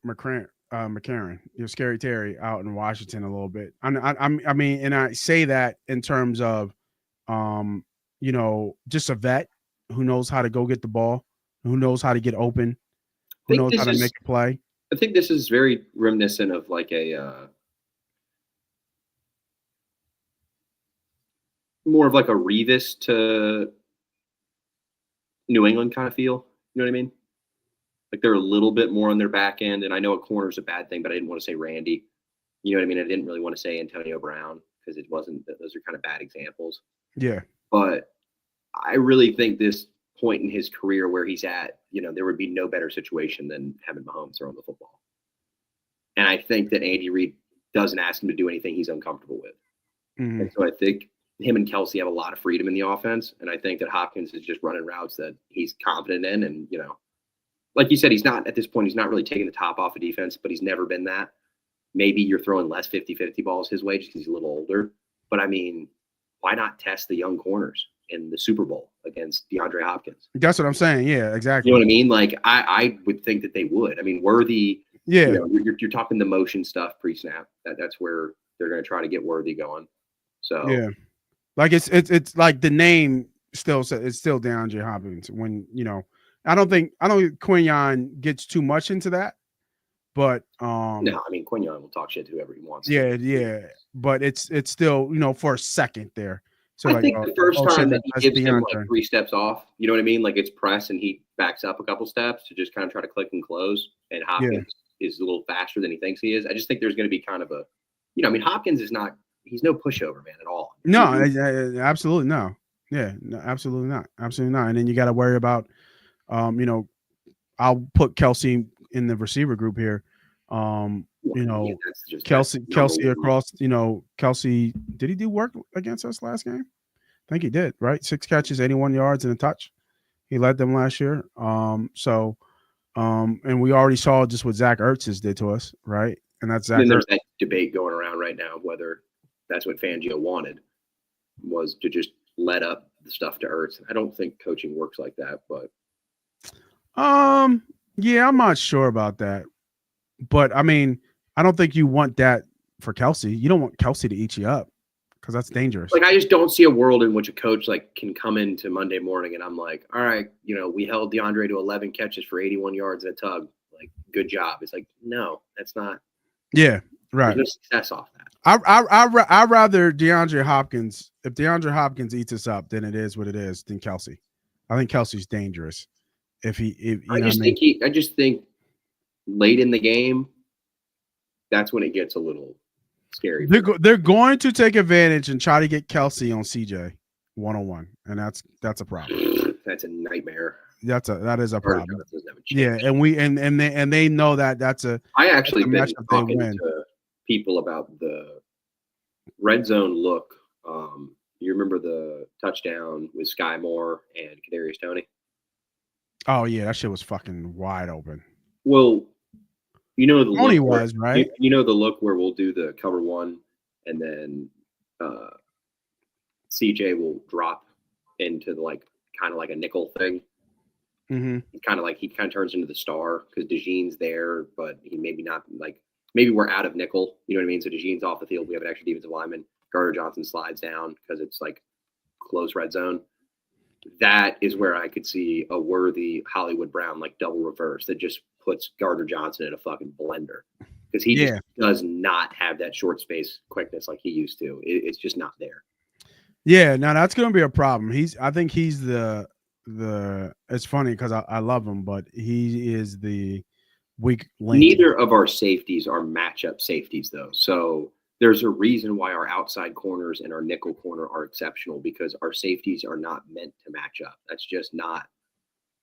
Speaker 1: Scary Terry out in Washington a little bit. I mean, and I say that in terms of, just a vet who knows how to go get the ball, who knows how to get open, who knows how to make a play.
Speaker 2: I think this is very reminiscent of like a more of like a Revis to New England kind of feel. You know what I mean? Like they're a little bit more on their back end, and I know a corner is a bad thing, but I didn't want to say Randy. You know what I mean? I didn't really want to say Antonio Brown because it wasn't. Those are kind of bad examples.
Speaker 1: Yeah.
Speaker 2: But I really think this point in his career where he's at, there would be no better situation than having Mahomes throwing the football. And I think that Andy Reid doesn't ask him to do anything he's uncomfortable with.
Speaker 1: Mm-hmm.
Speaker 2: And so I think him and Kelsey have a lot of freedom in the offense. And I think that Hopkins is just running routes that he's confident in. And, like you said, he's not at this point, he's not really taking the top off of defense, but he's never been that. Maybe you're throwing less 50-50 balls his way just because he's a little older. But I mean, why not test the young corners in the Super Bowl against DeAndre Hopkins?
Speaker 1: That's what I'm saying. Yeah, exactly.
Speaker 2: You know what I mean? Like I would think that they would. I mean, Worthy.
Speaker 1: Yeah.
Speaker 2: You're talking the motion stuff pre-snap. That's where they're going to try to get Worthy going. So
Speaker 1: yeah, like it's like the name still says it's still DeAndre Hopkins. When I don't think Quinyon gets too much into that, But
Speaker 2: No, I mean Quignon will talk shit to whoever he wants to.
Speaker 1: yeah. But it's still, for a second there. So
Speaker 2: I
Speaker 1: like,
Speaker 2: think the first
Speaker 1: oh shit,
Speaker 2: time that he
Speaker 1: that's
Speaker 2: gives him like
Speaker 1: DeAndre.
Speaker 2: 3 steps off, you know what I mean? Like it's press and he backs up a couple steps to just kind of try to click and close. And
Speaker 1: Yeah.
Speaker 2: Hopkins is a little faster than he thinks he is. I just think there's going to be kind of a, I mean, Hopkins is not, he's no pushover man at all.
Speaker 1: No, absolutely no. Yeah, no, absolutely not. Absolutely not. And then you got to worry about, I'll put Kelsey in the receiver group here.
Speaker 2: Yeah, that's just number
Speaker 1: Kelsey
Speaker 2: one.
Speaker 1: across, Kelsey, did he do work against us last game? I think he did, right? 6 catches, 81 yards and a touch. He led them last year. And we already saw just what Zach Ertz did to us, right? And that's Zach
Speaker 2: Then
Speaker 1: Ertz.
Speaker 2: there's that debate going around right now whether that's what Fangio wanted, was to just let up the stuff to Ertz. I don't think coaching works like that, but
Speaker 1: Yeah, I'm not sure about that. But I mean, I don't think you want that for Kelsey. You don't want Kelsey to eat you up because that's dangerous.
Speaker 2: like I just don't see a world in which a coach like can come into Monday morning and I'm like, all right, we held DeAndre to 11 catches for 81 yards at tug. Like, good job. It's like, no, that's not.
Speaker 1: Yeah, right.
Speaker 2: There's no success off that.
Speaker 1: I rather DeAndre Hopkins. If DeAndre Hopkins eats us up, then it is what it is. Than Kelsey. I think Kelsey's dangerous.
Speaker 2: I just think late in the game, that's when it gets a little scary.
Speaker 1: They're going to take advantage and try to get Kelsey on CJ 1-on-1, and that's a problem.
Speaker 2: That's a nightmare.
Speaker 1: That is a problem. Yeah, and they know that's a.
Speaker 2: I actually been talking
Speaker 1: to
Speaker 2: people about the red zone look. You remember the touchdown with Sky Moore and Kadarius Toney?
Speaker 1: Oh yeah, that shit was fucking wide open.
Speaker 2: Well, the
Speaker 1: Toney
Speaker 2: look
Speaker 1: was
Speaker 2: where,
Speaker 1: right.
Speaker 2: The look where we'll do the cover one, and then CJ will drop into kind of like a nickel thing.
Speaker 1: Mm-hmm.
Speaker 2: He kind of turns into the star because DeJean's there, but he maybe not maybe we're out of nickel. You know what I mean? So DeJean's off the field. We have an extra defensive lineman. Gardner Johnson slides down because it's like close red zone. That is where I could see a worthy Hollywood Brown double reverse that just puts Gardner Johnson in a fucking blender because he just does not have that short space quickness like he used to. It's just not there.
Speaker 1: Yeah, now that's going to be a problem. I think he's the. It's funny because I love him, but he is the weak link.
Speaker 2: Neither of our safeties are matchup safeties, though. So there's a reason why our outside corners and our nickel corner are exceptional because our safeties are not meant to match up. That's just not.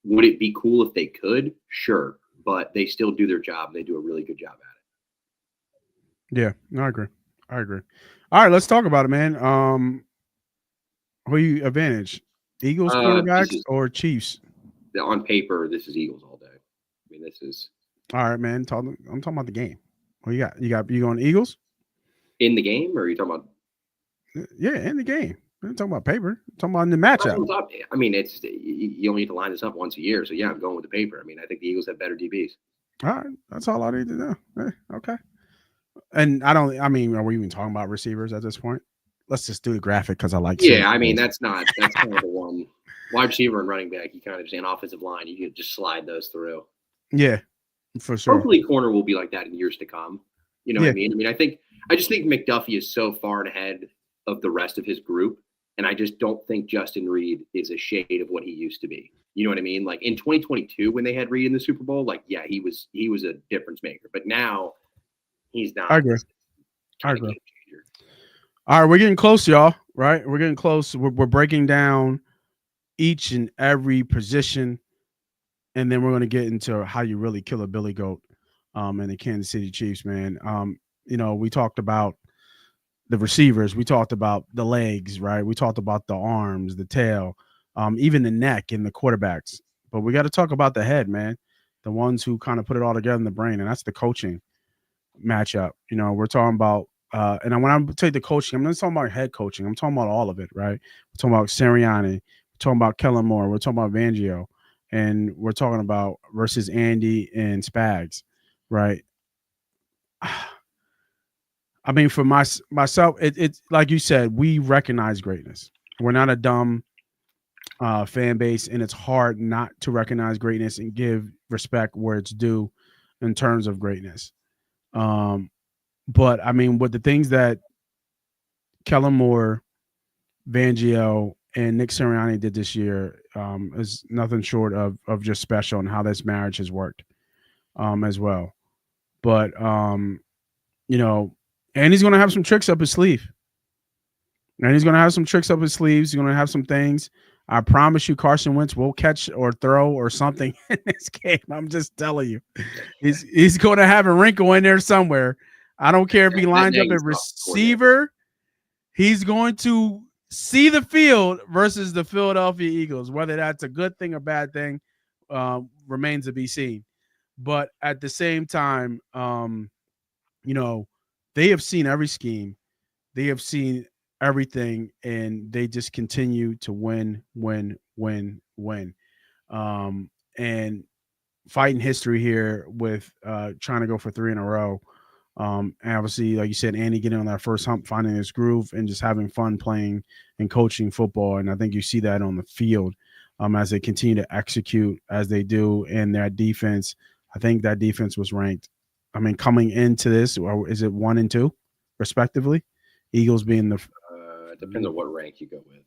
Speaker 2: Would it be cool if they could? Sure, but they still do their job. And they do a really good job at
Speaker 1: it. Yeah, no, I agree. All right, let's talk about it, man. Who you advantage? Eagles quarterbacks or Chiefs?
Speaker 2: On paper, this is Eagles all day. I mean, this is
Speaker 1: all right, man. I'm talking about the game. What you got? You going Eagles?
Speaker 2: In the game, or are you talking about?
Speaker 1: Yeah, in the game. I'm talking about paper. I'm talking about in the matchup.
Speaker 2: I mean, you only need to line this up once a year. So yeah, I'm going with the paper. I mean, I think the Eagles have better DBs.
Speaker 1: All right, that's all I need to know. Okay. And are we even talking about receivers at this point? Let's just do the graphic because I like.
Speaker 2: Yeah, I mean that's kind of the one wide receiver and running back. You kind of just an offensive line. You can just slide those through.
Speaker 1: Yeah, for sure.
Speaker 2: Hopefully, corner will be like that in years to come. You know what I mean? I mean, I just think McDuffie is so far ahead of the rest of his group, and I just don't think Justin Reed is a shade of what he used to be. You know what I mean? Like in 2022 when they had Reed in the Super Bowl, he was a difference maker. But now he's not.
Speaker 1: I agree. All right, we're getting close, y'all. Right, we're getting close. We're breaking down each and every position, and then we're going to get into how you really kill a Billy Goat, and the Kansas City Chiefs, man. We talked about the receivers, we talked about the legs, right? We talked about the arms, the tail, even the neck and the quarterbacks. But we got to talk about the head, man. The ones who kind of put it all together in the brain, and that's the coaching matchup. We're talking about. And when I take the coaching, I'm not talking about head coaching. I'm talking about all of it, right? We're talking about Sirianni. We're talking about Kellen Moore. We're talking about Fangio. And we're talking about versus Andy and Spags, right? I mean, for myself, it's like you said, we recognize greatness. We're not a dumb fan base, and it's hard not to recognize greatness and give respect where it's due. in terms of greatness. Um, but I mean, with the things that Kellen Moore, Vangio, and Nick Sirianni did this year is nothing short of just special, and how this marriage has worked as well. But you know, and he's going to have some tricks up his sleeve. And he's going to have some tricks up his sleeves. He's going to have some things. I promise you, Carson Wentz will catch or throw or something in this game. I'm just telling you, he's going to have a wrinkle in there somewhere. I don't care if he
Speaker 2: That
Speaker 1: lines up
Speaker 2: Nagy's
Speaker 1: at
Speaker 2: coordinator.
Speaker 1: receiver. He's going to see the field versus the Philadelphia Eagles. Whether that's a good thing or bad thing remains to be seen. But at the same time, you know, they have seen every scheme. They have seen everything, and they just continue to win, win, win, win. And fighting history here with trying to go for three in a row. And obviously, like you said, Andy getting on that first hump, finding his groove, and just having fun playing and coaching football. And I think you see that on the field as they continue to execute as they do. And their defense, I think that defense was ranked. I mean, coming into this, or is it 1 and 2, respectively? Eagles being the
Speaker 2: It depends on what rank you go with.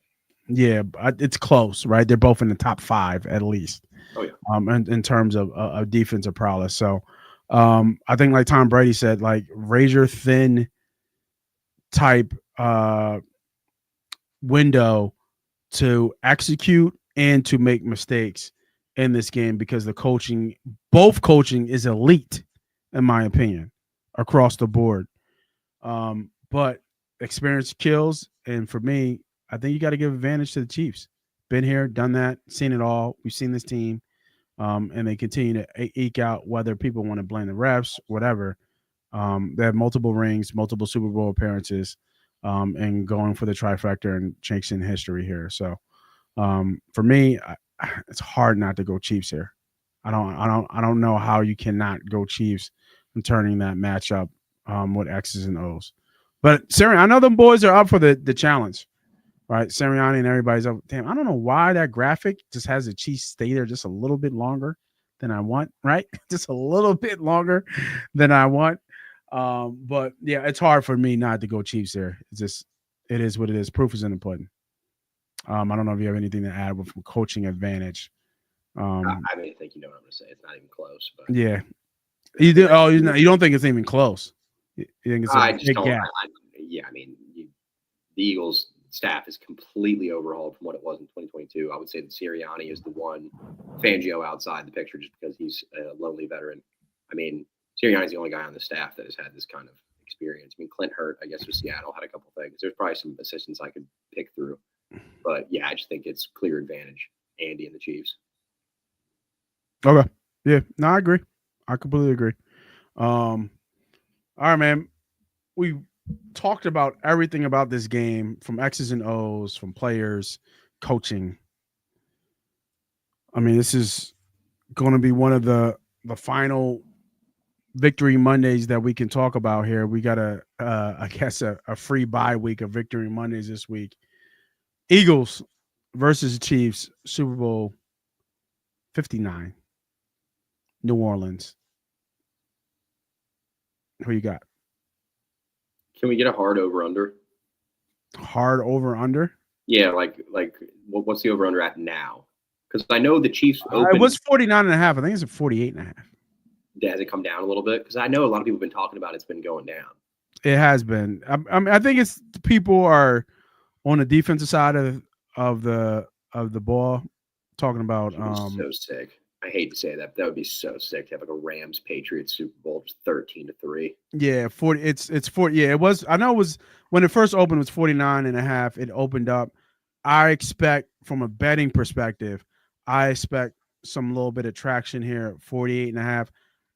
Speaker 1: yeah, it's close, right? They're both in the top 5 at least.
Speaker 2: Oh yeah.
Speaker 1: In terms of defensive prowess. So, I think like Tom Brady said, like razor thin type window to execute and to make mistakes in this game, because the coaching, both coaching is elite, in my opinion, across the board. But experience kills, and for me, I think you got to give advantage to the Chiefs. Been here, done that, seen it all. We've seen this team, and they continue to eke out, whether people want to blame the refs, whatever. They have multiple rings, multiple Super Bowl appearances, and going for the trifecta and chasing history here. So for me, it's hard not to go Chiefs here. I don't know how you cannot go Chiefs in turning that matchup with X's and O's. But Sirianni, I know them boys are up for the challenge, right? Sirianni and everybody's up. Damn, I don't know why that graphic just has the Chiefs stay there just a little bit longer than I want, right? Just a little bit longer than I want. But yeah, it's hard for me not to go Chiefs there. It's just, it is what it is. Proof is in the pudding. I don't know if you have anything to add with coaching advantage.
Speaker 2: I mean, I think you know what I'm going to say. It's not even close. But
Speaker 1: Yeah, you do. Oh, you don't think it's even close? You think it's a
Speaker 2: I just
Speaker 1: big
Speaker 2: don't.
Speaker 1: gap?
Speaker 2: Yeah, I mean, the Eagles staff is completely overhauled from what it was in 2022. I would say that Sirianni is the one, Fangio outside the picture just because he's a lonely veteran. I mean, Sirianni's the only guy on the staff that has had this kind of experience. I mean, Clint Hurt, I guess, with Seattle had a couple things. There's probably some assistants I could pick through. But yeah, I just think it's clear advantage, Andy and the Chiefs.
Speaker 1: Okay. Yeah. No, I agree. I completely agree. All right, man. We talked about everything about this game, from X's and O's, from players, coaching. I mean, this is going to be one of the final Victory Mondays that we can talk about here. We got I guess a free bye week of Victory Mondays this week. Eagles versus Chiefs, Super Bowl 59, New Orleans. Who you got?
Speaker 2: Can we get a hard over under?
Speaker 1: Hard over under?
Speaker 2: Yeah, like what's the over under at now? Because I know the Chiefs
Speaker 1: It
Speaker 2: opened.
Speaker 1: was 49 and a half. I think it's at 48 and a half.
Speaker 2: Has it come down a little bit? Because I know a lot of people have been talking about it's been going down.
Speaker 1: It has been. I mean, I think it's people are on the defensive side of the ball talking about.
Speaker 2: So sick. I hate to say that. But that would be so sick to have like a Rams Patriots Super Bowl, just 13-3.
Speaker 1: Yeah, 40. It's 40. Yeah, it was. I know it was when it first opened. It was 49 and a half. It opened up. I expect, from a betting perspective, I expect some little bit of traction here. 48 and a half.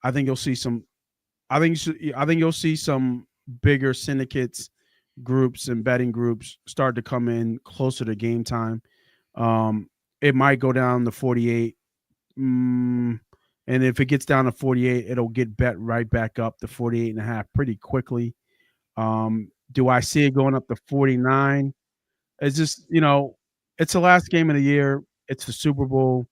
Speaker 1: I think you'll see some. I think you'll see some bigger syndicates, groups, and betting groups start to come in closer to game time. It might go down to 48. And if it gets down to 48, it'll get bet right back up to 48 and a half pretty quickly. Do I see it going up to 49? It's just, it's the last game of the year. It's the Super Bowl.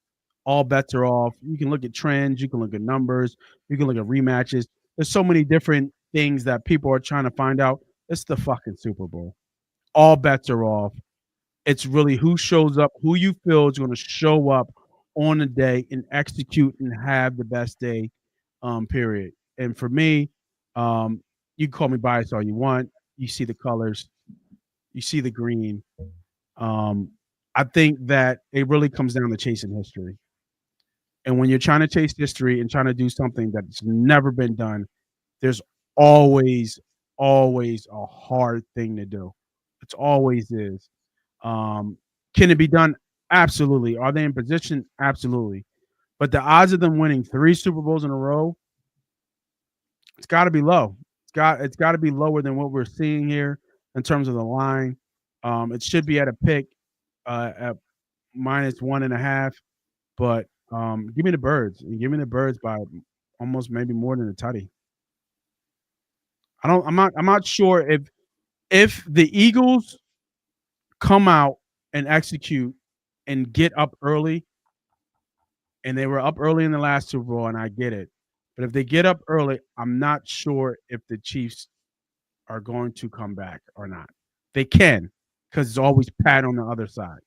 Speaker 1: all bets are off. You can look at trends, you can look at numbers, you can look at rematches. There's so many different things that people are trying to find out. It's the fucking Super Bowl. All bets are off. It's really who shows up, who you feel is going to show up on the day and execute and have the best day, period. And for me, um, you can call me biased all you want. You see the colors, you see the green. Um, I think that it really comes down to chasing history. And when you're trying to chase history and trying to do something that's never been done, there's always, always a hard thing to do. It's always is. Um, can it be done? Absolutely. Are they in position? Absolutely. But the odds of them winning 3 Super Bowls in a row, it's got to be low. It's got to be lower than what we're seeing here in terms of the line. It should be at a pick at -1.5. But give me the birds. And give me the birds by almost maybe more than a tutty. I'm not sure if the Eagles come out and execute and get up early, and they were up early in the last Super Bowl, and I get it. But if they get up early, I'm not sure if the Chiefs are going to come back or not. They can, because it's always Pat on the other side.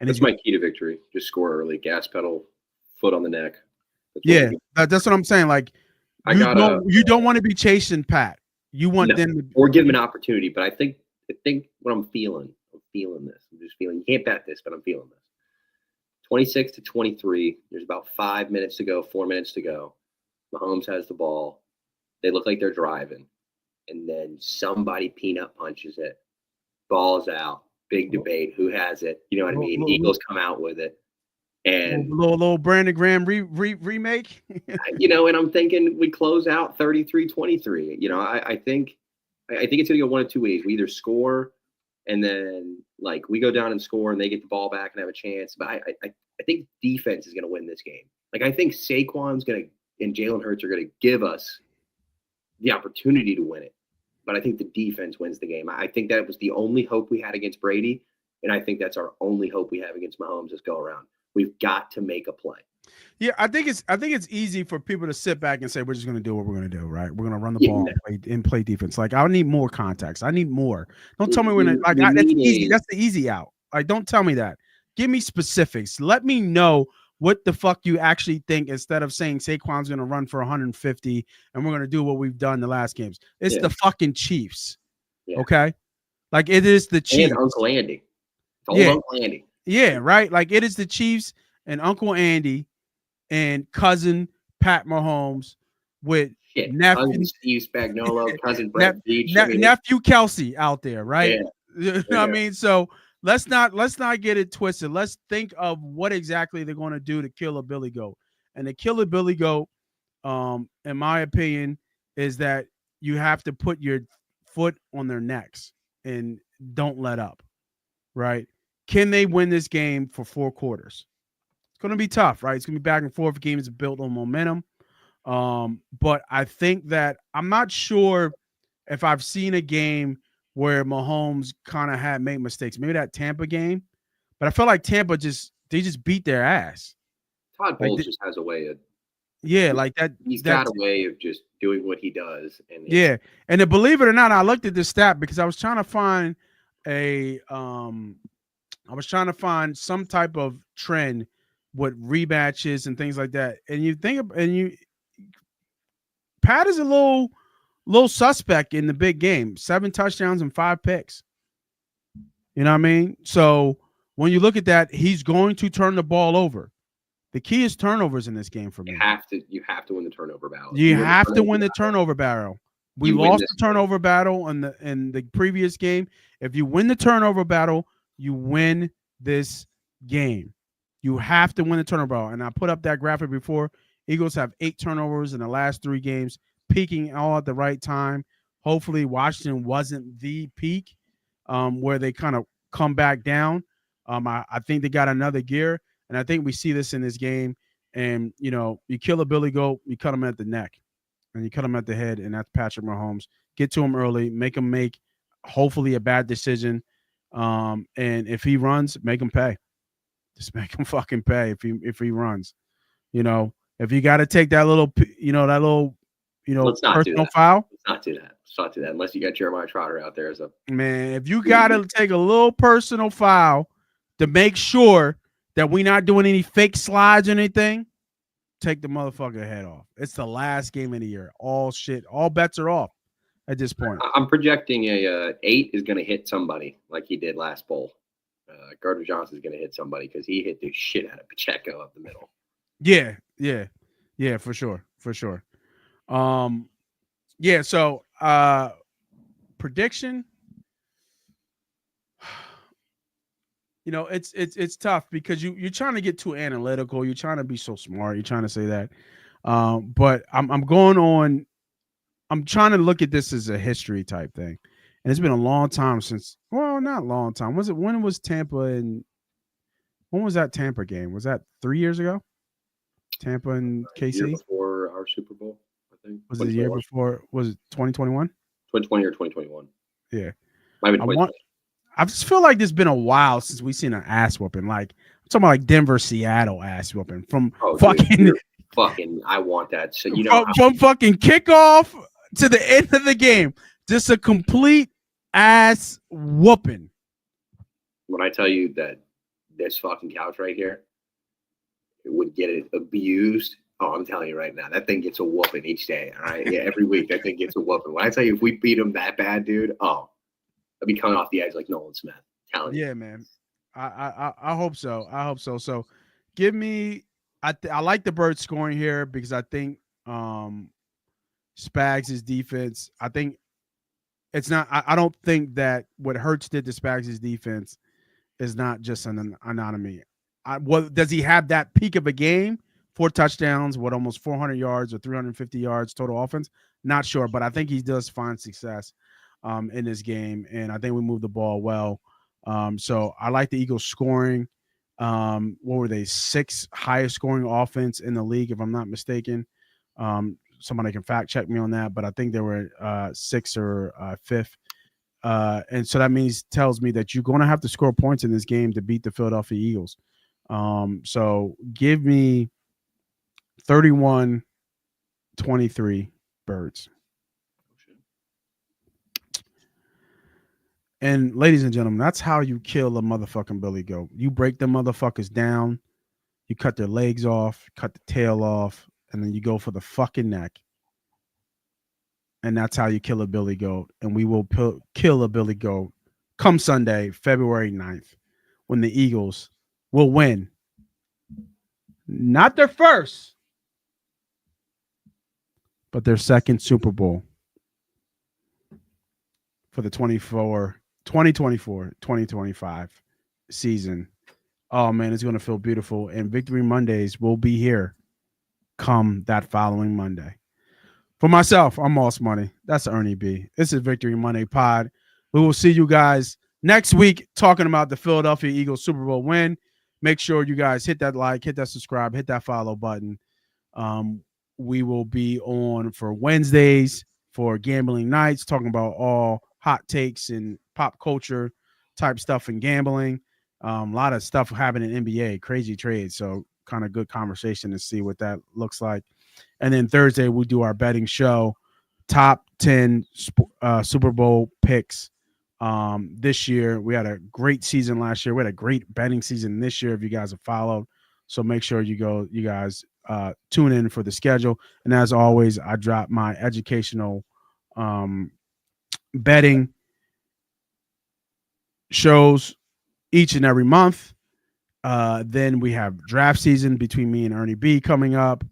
Speaker 1: And
Speaker 2: That's my key to victory. Just score early, gas pedal, foot on the neck.
Speaker 1: Yeah, that's what I'm saying. Like you don't want to be chasing Pat. You want them to
Speaker 2: or give him an opportunity. But I think what I'm feeling this. I'm just feeling. You can't bet this, but I'm feeling this. 26-23. There's about 5 minutes to go. 4 minutes to go. Mahomes has the ball. They look like they're driving, and then somebody peanut punches it. Ball's out. Big debate. Who has it? You know what I mean? Eagles come out with it. And
Speaker 1: little Brandon Graham remake.
Speaker 2: And I'm thinking we close out 33-23. I think it's gonna go one of two ways. We either score and then like we go down and score and they get the ball back and have a chance. But I think defense is gonna win this game. Like I think Saquon's gonna and Jalen Hurts are gonna give us the opportunity to win it. But I think the defense wins the game. I think that was the only hope we had against Brady, and I think that's our only hope we have against Mahomes this go around. We've got to make a play.
Speaker 1: Yeah, I think it's easy for people to sit back and say we're just going to do what we're going to do, right? We're going to run the ball and play defense. Like I need more context. I need more. Don't tell me we're going to that's easy. That's the easy out. Like don't tell me that. Give me specifics. Let me know what the fuck you actually think instead of saying Saquon's going to run for 150 and we're going to do what we've done the last games. It's the fucking Chiefs. Yeah. Okay? Like it is the Chiefs.
Speaker 2: And Uncle Andy. Uncle Andy.
Speaker 1: Yeah, right? Like it is the Chiefs and Uncle Andy and cousin Pat Mahomes with nephew
Speaker 2: cousin Steve Spagnuolo, cousin Brett Beach,
Speaker 1: nephew Kelsey out there, right? Yeah. You know what I mean? So let's not get it twisted. Let's think of what exactly they're going to do to kill a Billy Goat. And to kill a Billy Goat, in my opinion, is that you have to put your foot on their necks and don't let up, right? Can they win this game for 4 quarters? It's going to be tough, right? It's going to be back and forth. Games built on momentum. But I think that I'm not sure if I've seen a game where Mahomes kind of made mistakes. Maybe that Tampa game. But I felt like Tampa they just beat their ass.
Speaker 2: Todd Bowles just has a way of
Speaker 1: like that.
Speaker 2: He's got a way of just doing what he does.
Speaker 1: And to believe it or not, I looked at this stat because I was trying to find some type of trend with rematches and things like that. And Pat is a little suspect in the big game. 7 touchdowns and 5 picks. You know what I mean? So when you look at that, he's going to turn the ball over. The key is turnovers in this game for me.
Speaker 2: You have to win the turnover battle.
Speaker 1: You have to win the turnover battle. We lost the turnover battle in the previous game. If you win the turnover battle, you win this game. You have to win the turnover battle. And I put up that graphic before. Eagles have 8 turnovers in the last 3 games, peaking all at the right time. Hopefully, Washington wasn't the peak where they kind of come back down. I think they got another gear, and I think we see this in this game. And, you kill a Billy Goat, you cut him at the neck, and you cut him at the head, and that's Patrick Mahomes. Get to him early, make him make, hopefully, a bad decision. And if he runs, make him pay. Just make him fucking pay if he runs. You know, if you got to take that little, that little,
Speaker 2: Let's not do
Speaker 1: personal
Speaker 2: that.
Speaker 1: foul,
Speaker 2: Let's not do that. Let's not do that unless you got Jeremiah Trotter out there as a
Speaker 1: man. If you got to take a little personal foul to make sure that we not doing any fake slides or anything, take the motherfucker head off. It's the last game of the year. All bets are off at this point.
Speaker 2: I'm projecting a 8 is going to hit somebody like he did last bowl. Gardner Johnson is going to hit somebody because he hit the shit out of Pacheco up the middle.
Speaker 1: Yeah, for sure. Yeah, so prediction. It's tough because you're trying to get too analytical. You're trying to be so smart. You're trying to say that, but I'm going on. I'm trying to look at this as a history type thing, and it's been a long time since. Well, not a long time. Was it when was Tampa and when was that Tampa game? Was that 3 years ago? Tampa and
Speaker 2: Year
Speaker 1: KC.
Speaker 2: before our Super Bowl, I think.
Speaker 1: Was it the year before? Was it 2021?
Speaker 2: 2020 or 2021?
Speaker 1: Yeah,
Speaker 2: Might be
Speaker 1: I
Speaker 2: 2020.
Speaker 1: want. I just feel like it's been a while since we've seen an ass whooping. Like I'm talking about like Denver, Seattle ass whooping from
Speaker 2: fucking. I want that. So
Speaker 1: from fucking kickoff to the end of the game, just a complete ass whooping.
Speaker 2: When I tell you that this fucking couch right here, it would get it abused. Oh, I'm telling you right now, that thing gets a whooping each day. All right, yeah, every week that thing gets a whooping. When I tell you, if we beat them that bad, dude, I'd be coming off the edge like Nolan Smith. Telling you.
Speaker 1: Yeah, man. I hope so. I hope so. So, give me. I like the Birds scoring here because I think Spags' defense. I think it's not. I don't think that what Hurts did to Spags' defense is not just an anomaly. What does he have that peak of a game? 4 touchdowns, almost 400 yards or 350 yards total offense? Not sure, but I think he does find success in this game, and I think we move the ball well. So I like the Eagles scoring. What were they? 6th highest scoring offense in the league, if I'm not mistaken. Somebody can fact check me on that, but I think they were 6th or 5th. And so that tells me that you're going to have to score points in this game to beat the Philadelphia Eagles. So give me 31-23 Birds. And ladies and gentlemen, that's how you kill a motherfucking billy goat. You break the motherfuckers down, you cut their legs off, cut the tail off, and then you go for the fucking neck. And that's how you kill a billy goat. And we will kill a billy goat come Sunday, February 9th, when the Eagles will win. Not their first, but their second Super Bowl for the 2024-2025 season. Oh, man, it's going to feel beautiful. And Victory Mondays will be here come that following Monday. For myself, I'm Moss Money. That's Ernie B. This is Victory Monday Pod. We will see you guys next week talking about the Philadelphia Eagles Super Bowl win. Make sure you guys hit that like, hit that subscribe, hit that follow button. We will be on for Wednesdays for gambling nights, talking about all hot takes and pop culture type stuff and gambling. A lot of stuff happening in NBA, crazy trades. So kind of good conversation to see what that looks like. And then Thursday, we'll do our betting show, top 10 Super Bowl picks. This year, we had a great season last year. We had a great betting season this year, if you guys have followed. So make sure you guys tune in for the schedule. And as always, I drop my educational betting shows each and every month. Then we have draft season between me and Ernie B coming up.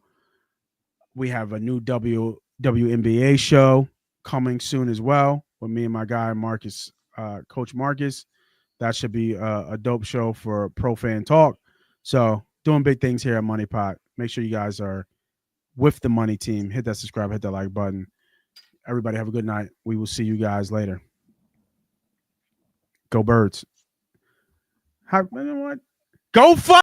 Speaker 1: We have a new WNBA show coming soon as well with me and my guy Marcus, Coach Marcus. That should be a dope show for Pro Fan Talk. So doing big things here at Money Pot. Make sure you guys are with the money team. Hit that subscribe, hit that like button. Everybody have a good night. We will see you guys later. Go Birds. You know what? Go fuck.